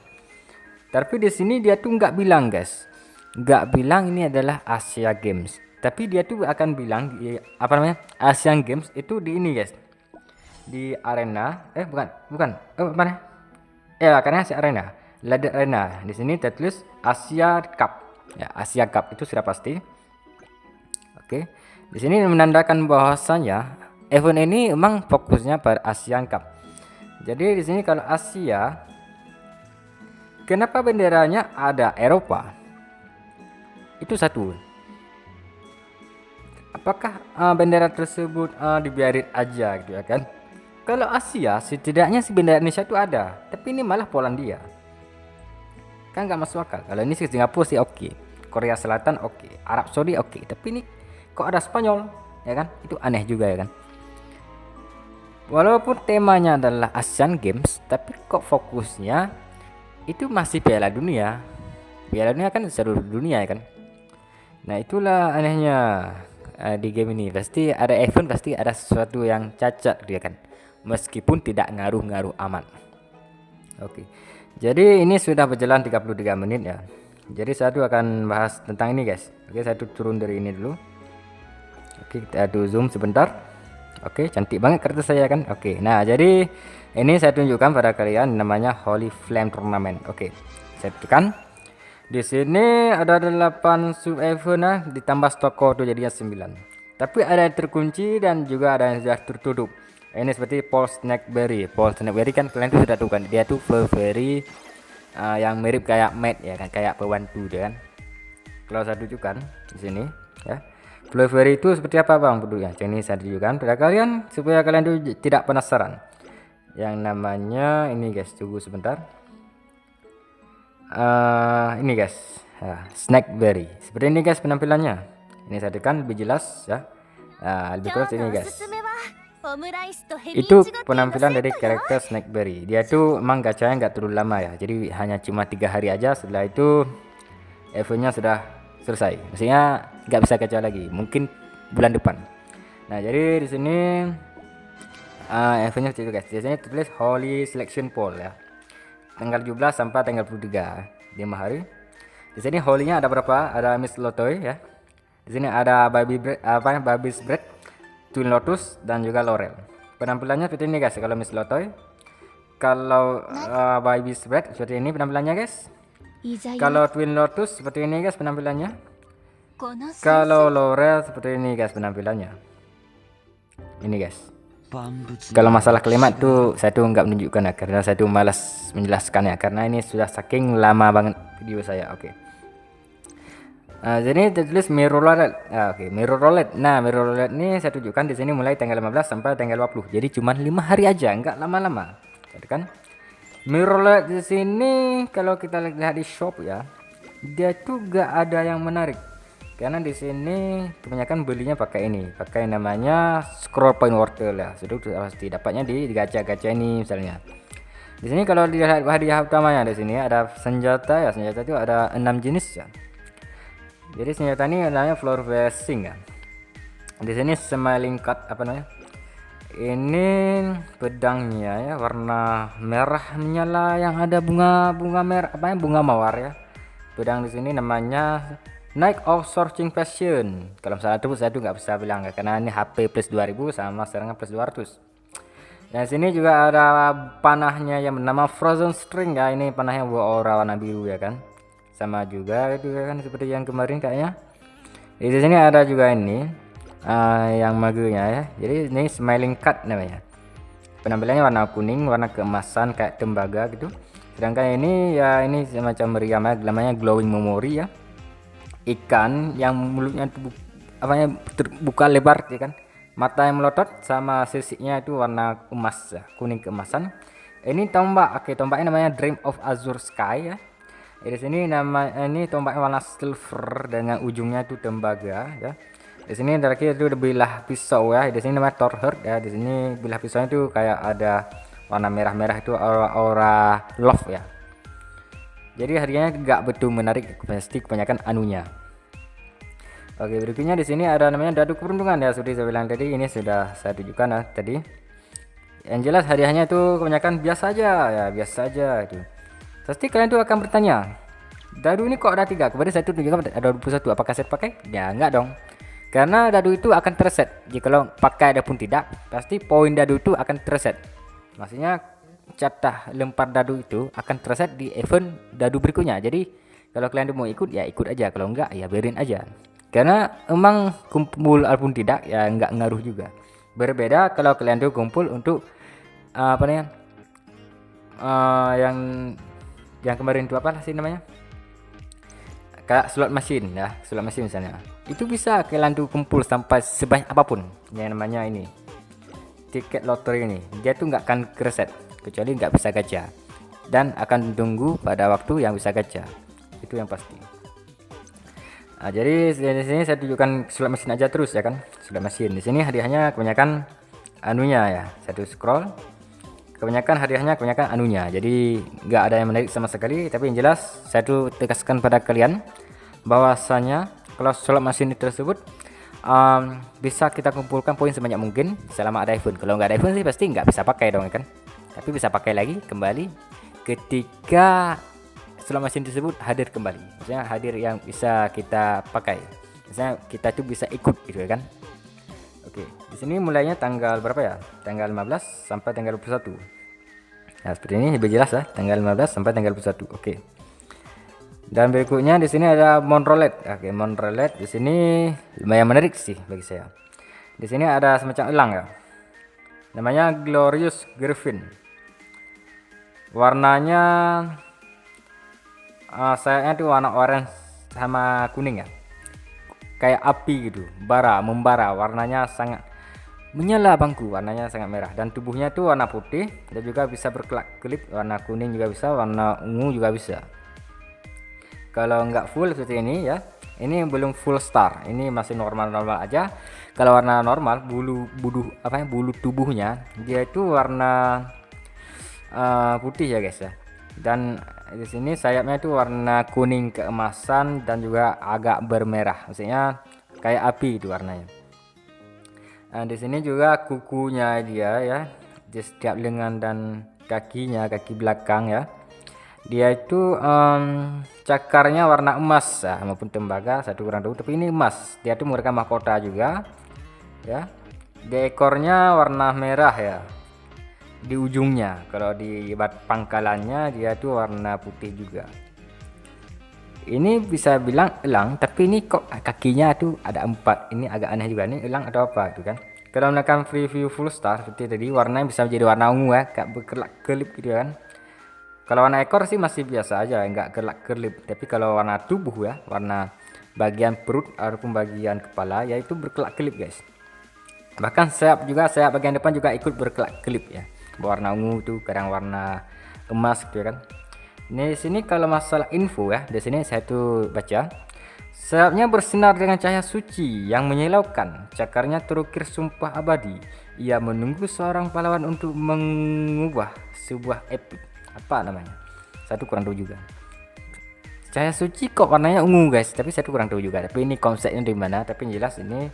Tapi di sini dia tuh nggak bilang guys, nggak bilang ini adalah Asia Games. Tapi dia tuh akan bilang apa namanya Asian Games itu di ini guys, di arena. Bukan. Mana? Ya karena si arena, Ladder Arena. Di sini tertulis Asia Cup. Ya Asia Cup itu sudah pasti. Oke, di sini menandakan bahwasanya event ini memang fokusnya pada Asian Cup. Jadi di sini kalau Asia, kenapa benderanya ada Eropa? Itu satu. Apakah bendera tersebut dibiarin aja gitu ya kan? Kalau Asia setidaknya si bendera Indonesia itu ada, tapi ini malah Polandia. Kan nggak masuk akal. Kalau ini Singapura sih oke, Korea Selatan oke, Arab Saudi oke, tapi ini kok ada Spanyol, ya kan? Itu aneh juga ya kan? Walaupun temanya adalah Asian Games, tapi kok fokusnya itu masih Piala Dunia. Piala Dunia kan seluruh dunia ya kan. Nah itulah anehnya di game ini. Pasti ada event, pasti ada sesuatu yang cacat dia kan. Meskipun tidak ngaruh-ngaruh amat. Oke. Jadi ini sudah berjalan 33 menit ya. Jadi saya tuh akan bahas tentang ini guys. Oke, saya tuh turun dari ini dulu. Oke, kita adu zoom sebentar. Oke, cantik banget kartu saya kan. Oke, nah jadi ini saya tunjukkan pada kalian namanya Holy Flame Tournament. Oke, saya tekan. Di sini ada 8 sub event ditambah toko tuh jadinya 9. Tapi ada yang terkunci dan juga ada yang sudah tertutup. Ini seperti Paul Snakeberry. Paul Snakeberry kan kalian tuh sudah tahu kan, dia tuh Flurry yang mirip kayak Matt ya kan, kayak pembantu dia kan. Kalau saya tunjukkan di sini ya. Flurry itu seperti apa bang bentuknya? Ini saya tunjukkan pada kalian supaya kalian tuh tidak penasaran. Yang namanya ini guys, tunggu sebentar. Ini guys, Snakeberry. Seperti ini guys penampilannya. Ini saya tekan lebih jelas ya. Lebih kurang ini guys. Itu penampilan dari karakter Snakeberry. Dia tuh emang gacanya nggak terlalu lama ya. Jadi hanya cuma 3 hari aja. Setelah itu eventnya sudah selesai. Maksudnya nggak bisa gacha lagi, mungkin bulan depan. Nah, jadi di sini eventnya itu guys. Di sini tertulis Holy Selection Poll ya. Tanggal 17 sampai tanggal 23, 5 hari. Di sini holy-nya ada berapa? Ada Miss Lotoy ya. Di sini ada Baby's Bread, Twin Lotus dan juga Laurel. Penampilannya seperti ini guys kalau Miss Lotoy. Kalau Baby's Bread seperti ini penampilannya guys. Kalau Twin Lotus seperti ini guys penampilannya. Kalau Laurel seperti ini guys penampilannya. Ini guys. Kalau masalah kalimat tuh saya tuh nggak menunjukkan ya, karena saya tuh malas menjelaskannya karena ini sudah saking lama banget video saya. Oke. Jadi tertulis mirror roulette. Mirror roulette. Nah, mirror roulette ini saya tunjukkan di sini mulai tanggal 15 sampai tanggal 20. Jadi cuma 5 hari aja, nggak lama-lama. Jadi kan mirror roulette di sini kalau kita lihat di shop ya, dia tuh nggak ada yang menarik. Karena di sini kebanyakan belinya pakai ini, pakai namanya scroll point wortel ya. Sudah pasti dapatnya di gacha-gacha ini misalnya. Di sini kalau dilihat hadiah utamanya di sini ada senjata ya, senjata itu ada 6 jenis ya. Jadi senjata ini namanya floor flashing ya. Di sini smiling cut apa namanya? Ini pedangnya ya warna merah menyala yang ada bunga merah bunga mawar ya. Pedang di sini namanya Night of Searching Passion. Kalau misalnya itu saya tuh nggak bisa bilang ya, karena ini HP plus 2000 sama serangan plus 200. Dan sini juga ada panahnya yang bernama Frozen String ya. Ini panahnya aura warna biru ya kan. Sama juga itu ya kan seperti yang kemarin kayaknya. Di sini ada juga ini yang magenya ya. Jadi ini Smiling Cut namanya. Penampilannya warna kuning, warna keemasan kayak tembaga gitu. Sedangkan ini ya ini semacam meriam ya, namanya Glowing Memory ya. Ikan yang mulutnya terbuka lebar ya kan, mata yang melotot sama sisiknya itu warna emas ya, kuning keemasan. Ini tombak, tombaknya namanya Dream of Azure Sky ya. Di sini ini tombaknya warna silver dengan ujungnya itu tembaga ya. Di sini terakhir itu bilah pisau ya. Di sini namanya Thorherd ya. Di sini bilah pisaunya itu kayak ada warna merah-merah itu aura love ya. Jadi harganya nggak betul menarik, pasti kebanyakan anunya. Oke, berikutnya di sini ada namanya dadu keberuntungan ya, seperti saya bilang tadi, ini sudah saya tunjukkan ya tadi. Yang jelas hadiahnya itu kebanyakan biasa aja ya, biasa aja itu. Pasti kalian tuh akan bertanya, dadu ini kok ada 3? Kemarin saya tuh tunjukkan ada 21, apakah saya pakai? Ya enggak dong. Karena dadu itu akan terset. Jika lo pakai adapun tidak, pasti poin dadu itu akan terset. Maksudnya jatah lempar dadu itu akan terset di event dadu berikutnya. Jadi kalau kalian mau ikut ya ikut aja, kalau enggak ya biarin aja. Karena emang kumpul ataupun tidak ya enggak ngaruh juga. Berbeda kalau kalian tuh kumpul untuk yang kemarin itu apa sih namanya, kayak slot machine ya, slot machine misalnya. Itu bisa kalian tuh kumpul sampai sebanyak apapun yang namanya ini tiket loteri ini, dia tuh nggak akan kereset kecuali nggak bisa gacha, dan akan tunggu pada waktu yang bisa gacha, itu yang pasti. Nah, jadi di sini saya tunjukkan slot mesin aja terus ya kan, slot mesin. Di sini hadiahnya kebanyakan anunya ya, satu scroll. Kebanyakan hadiahnya kebanyakan anunya, jadi nggak ada yang menarik sama sekali. Tapi yang jelas saya tuh tegaskan pada kalian bahwasanya kalau slot mesin tersebut bisa kita kumpulkan poin sebanyak mungkin selama ada event. Kalau nggak ada event sih pasti nggak bisa pakai dong ya kan. Tapi bisa pakai lagi kembali ketika slot mesin tersebut hadir kembali. Maksudnya hadir yang bisa kita pakai. Misalnya kita tuh bisa ikut gitu ya kan. Oke, di sini mulainya tanggal berapa ya? Tanggal 15 sampai tanggal 21. Nah, seperti ini lebih jelas ya, tanggal 15 sampai tanggal 21. Oke. Dan berikutnya di sini ada Monrolet. Oke, Monrolet di sini lumayan menarik sih bagi saya. Di sini ada semacam elang ya. Namanya Glorious Griffin. Warnanya sayapnya tuh warna orange sama kuning ya. Kayak api gitu, membara, warnanya sangat menyala bangku, warnanya sangat merah, dan tubuhnya tuh warna putih dan juga bisa berkelap-kelip, warna kuning juga bisa, warna ungu juga bisa. Kalau nggak full seperti ini ya, ini belum full star, ini masih normal-normal aja. Kalau warna normal, bulu tubuhnya dia itu warna putih ya guys ya. Dan di sini sayapnya itu warna kuning keemasan dan juga agak bermerah, maksudnya kayak api itu warnanya. Nah, di sini juga kukunya dia ya, di setiap lengan dan kakinya, kaki belakang ya. Dia itu cakarnya warna emas ya, maupun tembaga satu kurang tahu, tapi ini emas. Dia tuh merupakan mahkota juga ya. Di ekornya warna merah ya. Di ujungnya, kalau di pangkalannya dia tuh warna putih juga. Ini bisa bilang elang, tapi ini kok kakinya tuh ada 4. Ini agak aneh juga, nih elang atau apa gitu kan. Kalau menekan preview full star seperti tadi, warnanya bisa menjadi warna ungu ya, kayak berkelap kelip gitu kan. Kalau warna ekor sih masih biasa aja, enggak kelap kelip. Tapi kalau warna tubuh ya, warna bagian perut ataupun bagian kepala, yaitu berkelap kelip guys. Bahkan sayap juga, sayap bagian depan juga ikut berkelap kelip ya, warna ungu tuh, kadang warna emas gitu kan. Ini di sini kalau masalah info ya, di sini saya tuh baca, sayapnya bersinar dengan cahaya suci yang menyilaukan, cakarnya terukir sumpah abadi. Ia menunggu seorang pahlawan untuk mengubah sebuah epic. Apa namanya? Satu kurang tahu juga. Cahaya suci kok warnanya ungu guys, tapi saya tuh kurang tahu juga. Tapi ini konsepnya dari mana? Tapi yang jelas ini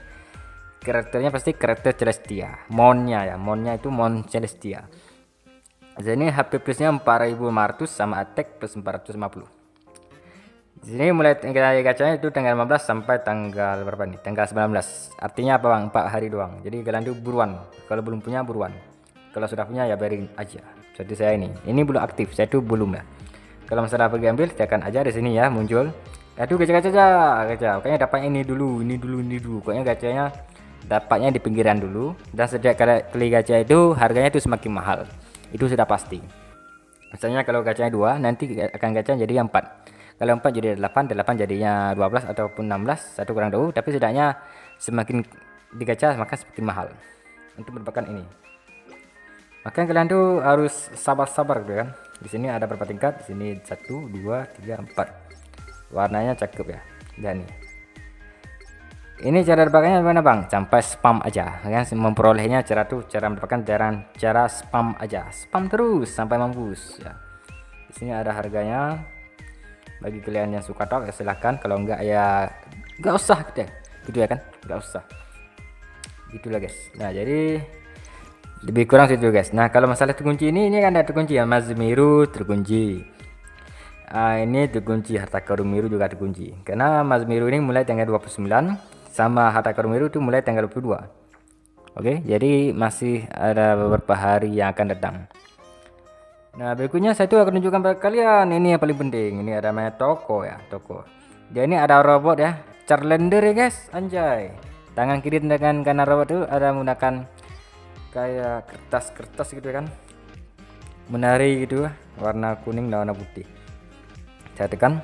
karakternya pasti karakter Celestia. Monnya ya, monnya itu Mon Celestia. Jadi ini HP plusnya 4500 sama attack plus 450. Di sini mulai gacanya itu tanggal 15 sampai tanggal berapa nih? Tanggal 19. Artinya apa bang? 4 hari doang. Jadi kalian tuh buruan. Kalau belum punya buruan. Kalau sudah punya ya biarin aja. Jadi saya ini belum aktif. Saya tuh belum ya. Kalau masalah pergi ambil, tekan aja di sini ya muncul. Aduh gacha gacha. Kayaknya dapatnya ini dulu. Pokoknya gacanya dapatnya di pinggiran dulu. Dan sejak kali gacha itu harganya itu semakin mahal. Itu sudah pasti. Misalnya kalau gacanya 2, nanti akan gacha jadi 4. Kalau 4 jadi 8, 8 jadinya 12 ataupun 16, satu kurang tahu, tapi setidaknya semakin digacha maka semakin mahal untuk mendapatkan ini. Maka kalian tuh harus sabar-sabar gitu kan. Di sini ada berapa tingkat? Di sini 1 2 3 4. Warnanya cakep ya. Dan ini cara dapatkannya gimana bang? Sampai spam aja kan, memperolehnya cara mendapatkan cara spam aja, spam terus sampai mampus ya. Di sini ada harganya, bagi kalian yang suka top ya silahkan, kalau enggak ya enggak usah gitu ya kan, enggak usah gitulah guys. Nah jadi lebih kurang situ guys. Nah kalau masalah terkunci ini kan ada terkunci ya, Mazmiru terkunci. Ini terkunci, harta karun Miru juga terkunci, karena Mazmiru ini mulai tanggal 29 sama harta karun Miru itu mulai tanggal 22. Oke, jadi masih ada beberapa hari yang akan datang. Nah berikutnya saya tuh akan tunjukkan pada kalian, ini yang paling penting. Ini ada namanya toko ya, toko. Dia ini ada robot ya, Charlander ya guys, anjay. Tangan kiri dengan kanan robot itu ada menggunakan kayak kertas gitu kan, menari gitu, warna kuning dan warna putih. Saya tekan,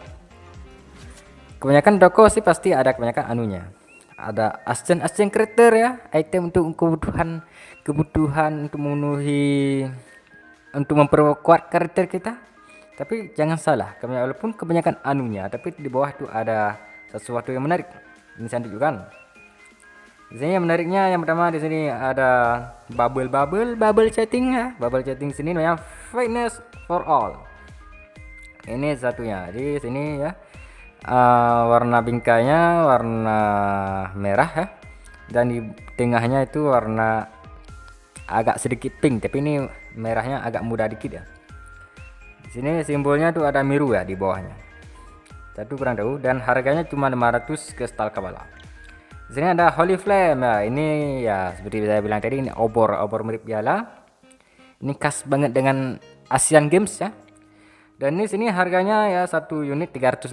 kebanyakan toko sih pasti ada kebanyakan anunya, ada ascen karakter ya, item untuk kebutuhan untuk memenuhi, untuk memperkuat karakter kita. Tapi jangan salah, walaupun kebanyakan anunya, tapi di bawah tuh ada sesuatu yang menarik. Ini saya tunjukkan. Di sini yang menariknya, yang pertama di sini ada bubble chatting ya. Bubble chatting sini namanya Fitness for All. Ini satunya di sini ya, warna bingkainya warna merah ya, dan di tengahnya itu warna agak sedikit pink, tapi ini merahnya agak muda dikit ya. Di sini simbolnya tuh ada Miru ya di bawahnya, satu kurang tahu, dan harganya cuma 500 kristal Kabbalah. Di sini ada Holy Flame ya, ini ya seperti saya bilang tadi, ini obor mirip piala. Ini khas banget dengan Asian Games ya. Dan ini sini harganya ya, satu unit 360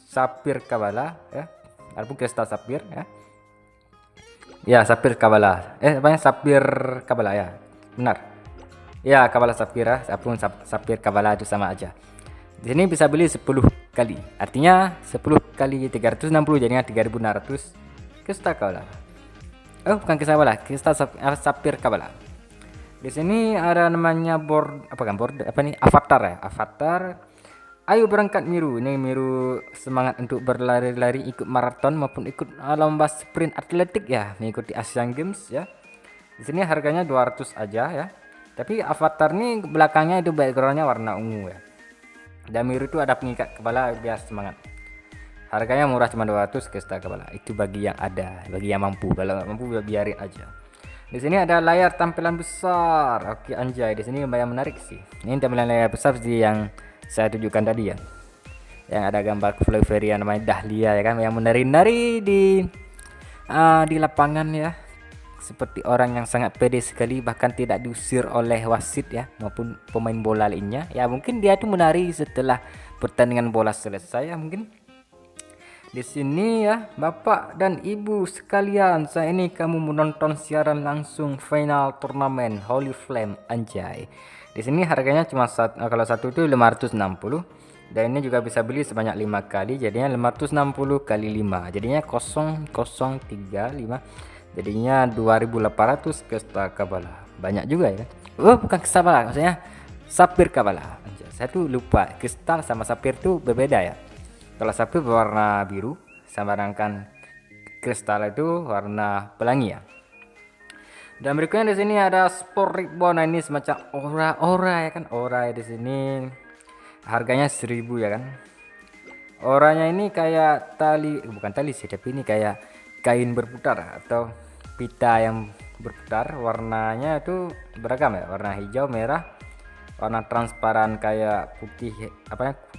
sapir Kabbalah ya, ataupun kristal sapir ya. Ya sapir Kabbalah, sapir Kabbalah ya, benar ya, Kabbalah sapir ya, ataupun sapir Kabbalah itu sama aja. Di sini bisa beli 10 kali, artinya 10 kali 360 jadinya 3600 kristal Kabbalah. Oh bukan kristal Kabbalah, kristal sapir Kabbalah. Di sini ada namanya avatar ya, avatar. Ayo berangkat Miru. Ini Miru semangat untuk berlari-lari, ikut maraton maupun ikut lomba sprint atletik ya, mengikuti Asian Games ya. Di sini harganya 200 aja ya. Tapi avatar nih belakangnya itu backgroundnya warna ungu ya. Dan biru itu ada pengikat kepala biar semangat. Harganya murah cuma 200 kristal kepala. Itu bagi yang ada, bagi yang mampu. Kalau nggak mampu biarin aja. Di sini ada layar tampilan besar. Oke anjay, di sini lumayan menarik sih. Ini tampilan layar besar seperti yang saya tunjukkan tadi ya. Yang ada gambar Cloveria namanya Dahlia ya kan, yang menari-nari di lapangan ya. Seperti orang yang sangat pede sekali, bahkan tidak diusir oleh wasit ya maupun pemain bola lainnya. Ya mungkin dia tuh menari setelah pertandingan bola selesai ya mungkin. Di sini ya, Bapak dan Ibu sekalian, saya ini kamu menonton siaran langsung final turnamen Holy Flame anjay. Di sini harganya cuma kalau satu itu 560 dan ini juga bisa beli sebanyak 5 kali, jadinya 560 kali 5. Jadinya 0035. Jadinya 2800 kristal Kabbalah. Banyak juga ya. Oh, bukan kristal Kabbalah, maksudnya sapir Kabbalah. Anjay, saya tuh lupa kristal sama sapir tuh berbeda ya. Kalau sapir berwarna biru, sedangkan kristal itu warna pelangi ya. Dan berikutnya di sini ada sport ribbon. Nah, ini semacam ora ya kan, ora di sini. Harganya 1000 ya kan. Oranya ini kayak tali, bukan tali sih, tapi ini kayak kain berputar atau pita yang berputar. Warnanya itu beragam ya, warna hijau, merah, warna transparan kayak putih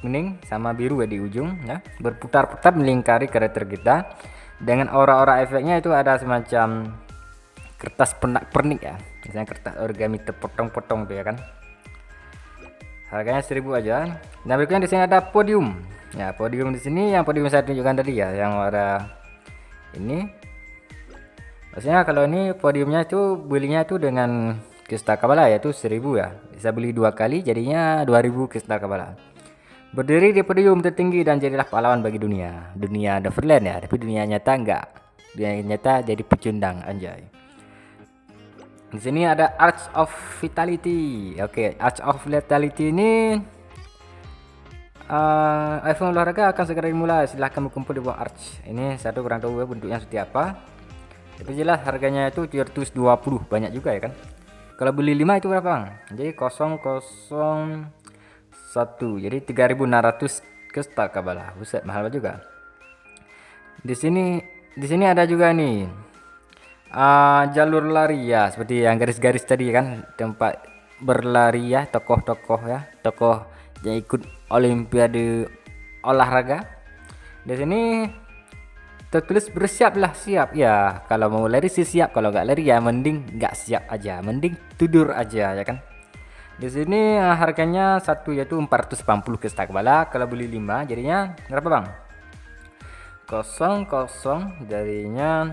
kuning sama biru ya di ujung ya, berputar-putar melingkari karakter kita. Dengan aura-aura efeknya itu ada semacam kertas pernak-pernik ya, misalnya kertas origami terpotong-potong tuh ya kan. Harganya 1000 aja. Dan berikutnya di sini ada podium ya, podium di sini yang podium saya tunjukkan tadi ya, yang warna ini. Maksudnya kalau ini podiumnya itu belinya itu dengan kristal Kabbalah yaitu 1000 ya, bisa beli 2 kali jadinya 2000 kristal Kabbalah. Berdiri di podium tertinggi dan jadilah pahlawan bagi dunia Neverland ya, tapi dunia nyata enggak, dunia nyata jadi pecundang anjay. Di sini ada Arch of Vitality. Oke, Arch of Vitality ini event olahraga akan segera dimulai, silahkan berkumpul di bawah Arch. Ini satu kurang tahu ya bentuknya seperti apa, tapi jelas harganya itu 720, banyak juga ya kan. Kalau beli 5 itu berapa bang? Jadi 001, jadi 3600 kristal Kabbalah. Buset, mahal juga. Di sini ada juga nih jalur lari ya, seperti yang garis-garis tadi kan, tempat berlari ya, tokoh-tokoh ya, tokoh yang ikut olimpiade olahraga. Di sini tertulis bersiaplah, siap ya. Kalau mau lari sih siap, kalau nggak lari ya mending nggak siap aja, mending tidur aja ya kan. Di sini harganya satu yaitu 480 kristal Kabbalah. Kalau beli 5 jadinya berapa bang? 00 jadinya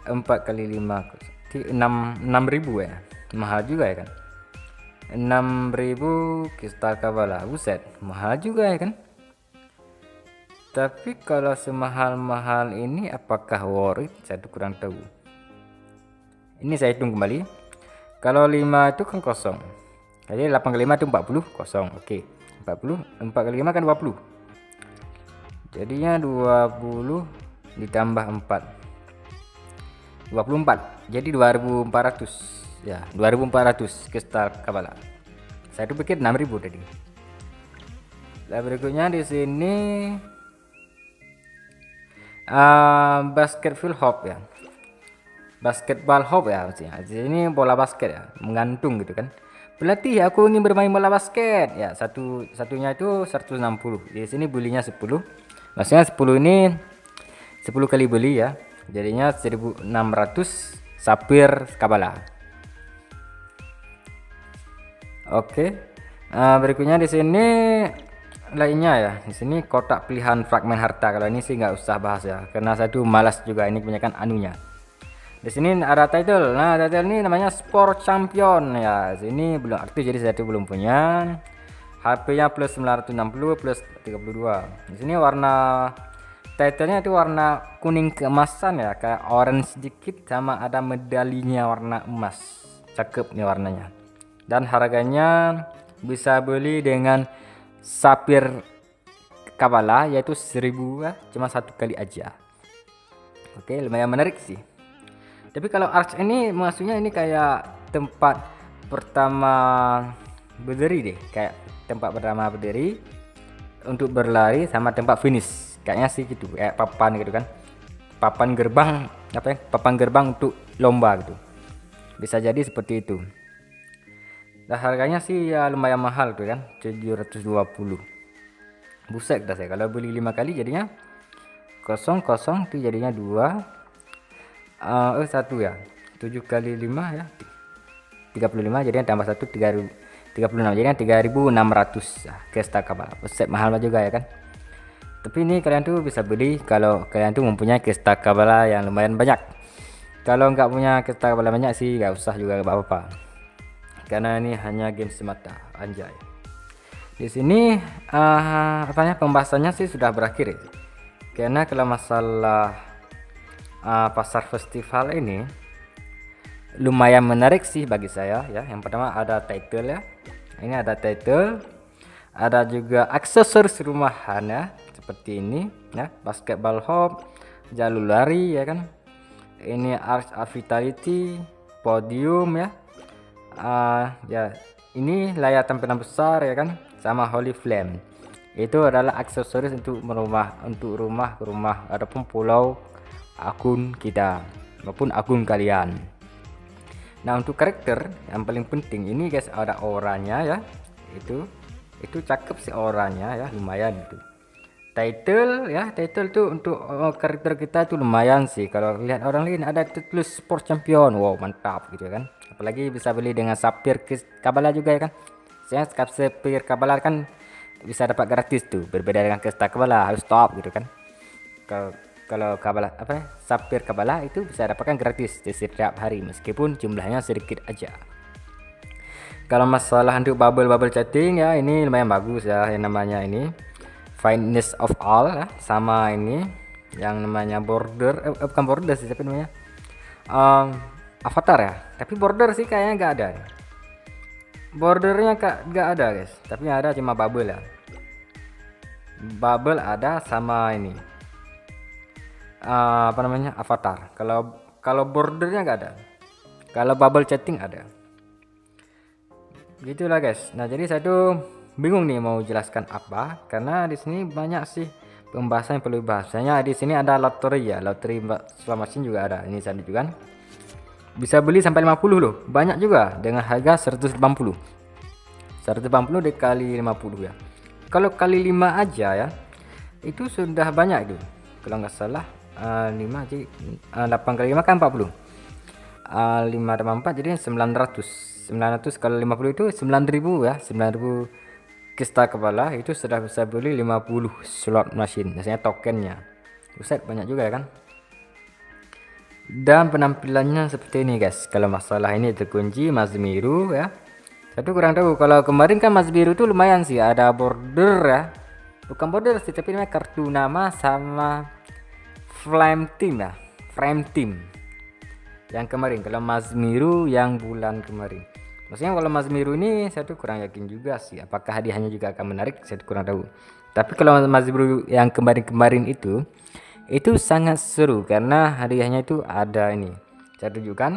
4 kali 5 6000 ya, mahal juga ya kan. 6000 kristal Kabbalah, buset mahal juga ya kan. Tapi kalau semahal-mahal ini apakah worth it? Saya tuh kurang tahu. Ini saya hitung kembali. Kalau 5 itu kan kosong. Jadi 8 kali 5 itu 40, kosong. Oke. 40, 4 kali 5 kan 20. Jadinya 20 ditambah 4. 24. Jadi 2400. Ya, 2400 kristal Kabbalah. Saya tuh pikir 6000 tadi. Nah, berikutnya di sini basketball hop ya, basketball hop ya maksudnya. Ini bola basket ya, menggantung gitu kan. Pelatih, aku ingin bermain bola basket ya, satunya itu 160. Di sini belinya 10, maksudnya 10 ini 10 kali beli ya, jadinya 1600 sapir Kabbalah. Oke. Berikutnya di sini lainnya ya, di sini kotak pilihan fragmen harta. Kalau ini sih nggak usah bahas ya, karena saya tuh malas juga, ini kebanyakan anunya. Di sini ada title. Nah, title ini namanya Sport Champion ya. Sini belum aktif jadi saya tuh belum punya. HP-nya plus 960 plus 32. Di sini warna titlenya itu warna kuning keemasan ya, kayak orange sedikit sama ada medalinya warna emas. Cakep nih warnanya. Dan harganya bisa beli dengan sapir Kabbalah yaitu 1000 ya, cuma satu kali aja. Oke, lumayan menarik sih. Tapi kalau Arch ini maksudnya ini kayak tempat pertama berdiri deh, kayak tempat pertama berdiri untuk berlari sama tempat finish kayaknya sih gitu, kayak papan gitu kan, papan gerbang apa ya, papan gerbang untuk lomba gitu, bisa jadi seperti itu. Nah harganya sih ya lumayan mahal tuh kan, 720. Buset dah, saya kalau beli 5 kali jadinya kosong kosong tuh, jadinya 1 ya, 7 kali 5 ya 35, jadinya tambah 1 36, jadinya 3600 Kesta Kabala. Buset mahal juga ya kan. Tapi ini kalian tuh bisa beli kalau kalian tuh mempunyai Kesta Kabala yang lumayan banyak. Kalau nggak punya Kesta Kabala banyak sih nggak usah juga, nggak apa-apa, karena ini hanya game semata, anjay. Di sini pembahasannya sih sudah berakhir ya. Karena kalau masalah pasar festival ini lumayan menarik sih bagi saya ya. Yang pertama ada title ya, ini ada title, ada juga aksesoris rumahan ya, seperti ini ya, basketball hoop, jalur lari ya kan, ini Arch of Vitality, podium ya, ya ini layar tampilan besar ya kan, sama Holy Flame. Itu adalah aksesoris untuk rumah ataupun pulau akun kita maupun akun kalian. Nah untuk karakter yang paling penting ini guys, ada oranya ya, itu cakep sih oranya ya, lumayan itu. Title ya, title tuh untuk karakter kita tuh lumayan sih. Kalau lihat orang lain ada tulis sport champion, wow mantap gitu kan. Apalagi bisa beli dengan Sapphire Kabala juga ya kan. Saya Sapphire Kabala kan bisa dapat gratis tuh, berbeda dengan Kesta Kabala harus top gitu kan. Kalau Kabala apa ya, Sapphire Kabala itu bisa dapatkan gratis di setiap hari meskipun jumlahnya sedikit aja. Kalau masalah untuk bubble chatting ya, ini lumayan bagus ya, yang namanya ini Finest of All ya, sama ini yang namanya bukan border sih, tapi namanya avatar ya, tapi border sih kayaknya nggak ada, bordernya nggak ada guys, tapi yang ada cuma bubble ya, bubble ada sama ini apa namanya avatar. Kalau bordernya nggak ada, kalau bubble chatting ada, gitulah guys. Nah jadi saya tuh bingung nih mau jelaskan apa, karena di sini banyak sih pembahasan yang perlu bahasanya. Di sini ada lotery ya, lotery slot machine juga ada, ini saya juga kan bisa beli sampai 50 loh, banyak juga dengan harga 180 dikali 50 ya. Kalau kali 5 aja ya itu sudah banyak itu, kalau nggak salah 5 jadi 8 kali 5 kan 40, 5 tambah 4 jadi 900 kalau 50 itu 9.000 ya, 9.000 Kesta Kabala itu sudah bisa beli 50 slot machine, biasanya tokennya. Buset banyak juga ya kan. Dan penampilannya seperti ini guys. Kalau masalah ini terkunci Mazmiru ya, satu kurang tahu. Kalau kemarin kan Mazmiru tuh lumayan sih, ada border ya, bukan border sih tapi namanya kartu nama sama Flame Team ya, Frame Team yang kemarin. Kalau Mazmiru yang bulan kemarin, maksudnya kalau Mazmiru ini saya tuh kurang yakin juga sih, apakah hadiahnya juga akan menarik, saya tuh kurang tahu. Tapi kalau Mazmiru yang kemarin itu sangat seru karena hadiahnya itu ada ini. Saya tunjukkan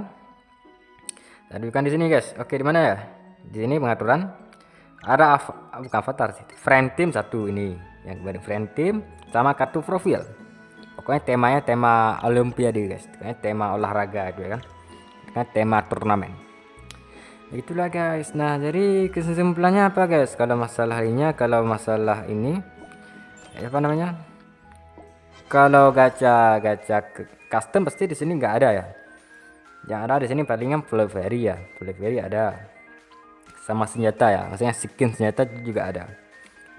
di sini guys. Oke, di mana ya? Di sini pengaturan. Ada bukan avatar sih, friend team satu ini yang kemarin, friend team sama kartu profil. Pokoknya temanya tema Olimpiade guys, tema olahraga gitu ya kan, tema turnamen. Itulah guys. Nah jadi kesimpulannya apa guys, kalau masalah ini apa namanya, kalau gacha custom pasti di sini nggak ada ya. Yang ada di sini palingan Flavery ya, Flavery ada sama senjata ya, maksudnya skin senjata juga ada.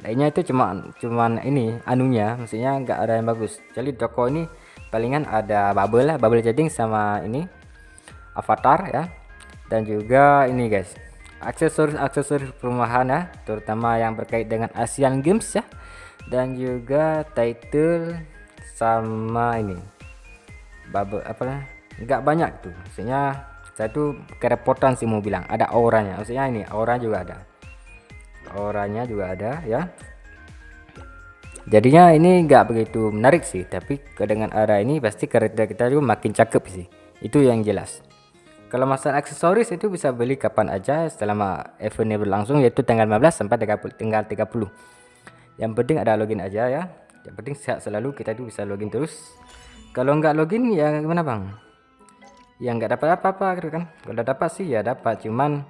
Lainnya itu cuman ini anunya, maksudnya nggak ada yang bagus. Jadi toko ini palingan ada bubble chatting sama ini avatar ya, dan juga ini guys aksesoris perumahan ya, terutama yang berkait dengan Asian Games ya, dan juga title sama ini bubble apa, nggak banyak tuh, maksudnya saya tuh kerepotan sih mau bilang. Ada auranya, maksudnya ini aura juga ada, oranya juga ada ya, jadinya ini nggak begitu menarik sih. Tapi dengan ada ini pasti karakter kita juga makin cakep sih, itu yang jelas. Kalau masalah aksesoris itu bisa beli kapan aja selama eventnya berlangsung, yaitu tanggal 15 sampai tanggal 30. Yang penting ada login aja ya. Yang penting sehat selalu, kita itu bisa login terus. Kalau nggak login ya gimana bang? Ya nggak dapat apa-apa gitu kan. Kalau dapat sih ya dapat, cuman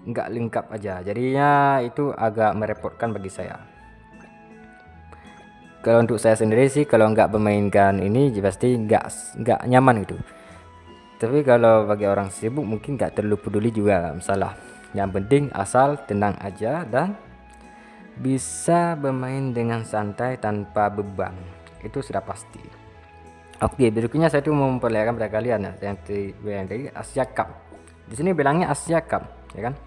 nggak lengkap aja. Jadinya itu agak merepotkan bagi saya. Kalau untuk saya sendiri sih, kalau nggak memainkan ini pasti nggak nyaman gitu. Tapi kalau bagi orang sibuk mungkin nggak terlalu peduli juga, nggak masalah. Yang penting asal tenang aja dan bisa bermain dengan santai tanpa beban, itu sudah pasti. Oke, berikutnya saya tuh mau memperlihatkan pada kalian ya, yang tadi Asia Cup. Di sini bilangnya Asia Cup, ya kan?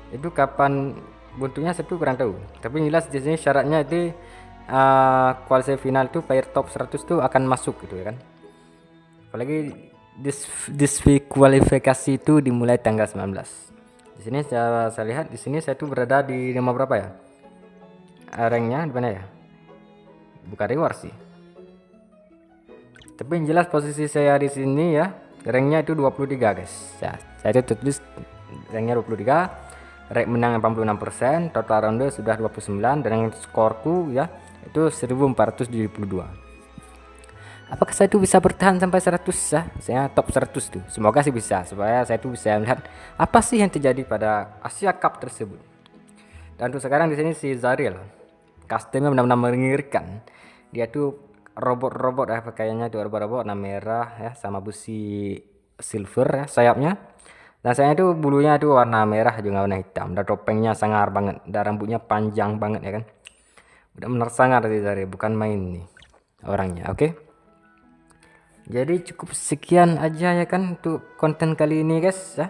Itu kapan bentuknya saya tuh kurang tahu. Tapi jelas di sini syaratnya itu kualifikasi final tuh player top 100 tuh akan masuk gitu ya kan. Apalagi diskualifikasi itu dimulai tanggal 19. Di sini saya lihat di sini saya tuh berada di nomor berapa ya? Ranknya di mana ya? Bukan reward sih. Tapi yang jelas posisi saya di sini ya, ranknya itu 23 guys. Ya, saya itu tulis ranknya 23, rank menang 86%, total ronde sudah 29, dan skorku ya itu 1472. Apakah saya itu bisa bertahan sampai 100 ya? Saya top 100 tuh. Semoga sih bisa, supaya saya itu bisa melihat apa sih yang terjadi pada Asia Cup tersebut. Dan untuk sekarang di sini si Zaril, customnya benar-benar mengerikan. Dia tuh robot-robot ya, pakaiannya tuh robot-robot warna merah ya, sama busi silver ya sayapnya. Dan saya itu bulunya tuh warna merah juga warna hitam. Dan topengnya sangar banget. Dan rambutnya panjang banget ya kan. Benar-benar sangar sih Zaril, bukan main nih orangnya. Oke. Jadi cukup sekian aja ya kan untuk konten kali ini guys ya.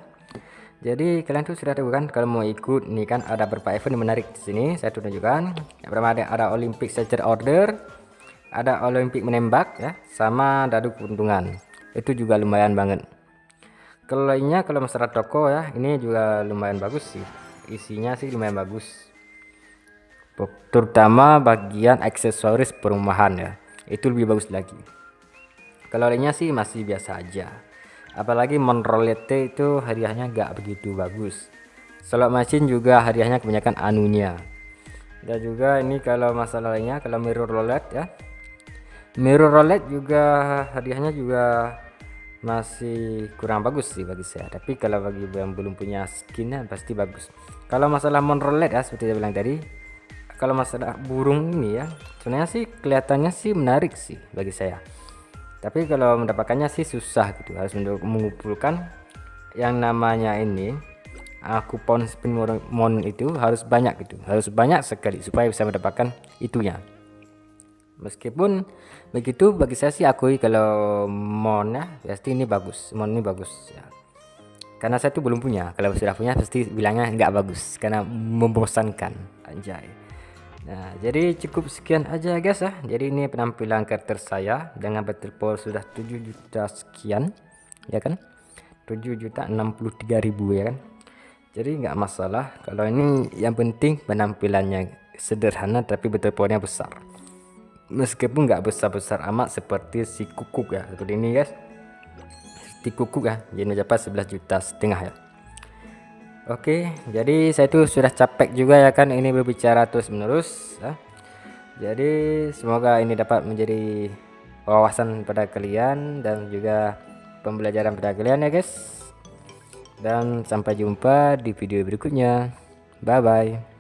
Jadi kalian tuh sudah tahu kan kalau mau ikut nih kan ada beberapa event menarik di sini. Saya tunjukkan. Yang pertama ada Olympic Searcher Order, ada Olympic menembak ya, sama dadu keuntungan. Itu juga lumayan banget. Kalau lainnya kalau masalah toko ya, ini juga lumayan bagus sih. Isinya sih lumayan bagus. Terutama bagian aksesoris perumahan ya. Itu lebih bagus lagi. Kalau lainnya sih masih biasa aja. Apalagi Monrolete itu hadiahnya nggak begitu bagus. Slot machine juga hadiahnya kebanyakan anunya. Dan juga ini kalau masalah lainnya, kalau mirror roulette ya, mirror roulette juga hadiahnya juga masih kurang bagus sih bagi saya. Tapi kalau bagi yang belum punya skinnya pasti bagus. Kalau masalah Monrolette ya seperti saya bilang tadi, kalau masalah burung ini ya, sebenarnya sih kelihatannya sih menarik sih bagi saya. Tapi kalau mendapatkannya sih susah gitu, harus mengumpulkan yang namanya ini kupon spin mon itu harus banyak gitu, harus banyak sekali supaya bisa mendapatkan itunya. Meskipun begitu bagi saya sih akui kalau mon ya pasti ini bagus, mon ini bagus ya. Karena saya tuh belum punya, kalau sudah punya pasti bilangnya nggak bagus karena membosankan anjay. Nah, jadi cukup sekian aja guys ya. Jadi ini penampilan karakter saya dengan battle power sudah 7 juta sekian, ya kan? 7.063.000 ya kan? Jadi nggak masalah. Kalau ini yang penting penampilannya sederhana tapi battle powernya besar. Meskipun nggak besar-besar amat seperti si kukuk ya, seperti ini guys. Si kukuk ya, jadi dapat 11,5 juta ya. Oke, jadi saya tuh sudah capek juga ya kan ini berbicara terus menerus ya. Jadi semoga ini dapat menjadi wawasan pada kalian dan juga pembelajaran pada kalian ya guys. Dan sampai jumpa di video berikutnya. Bye bye.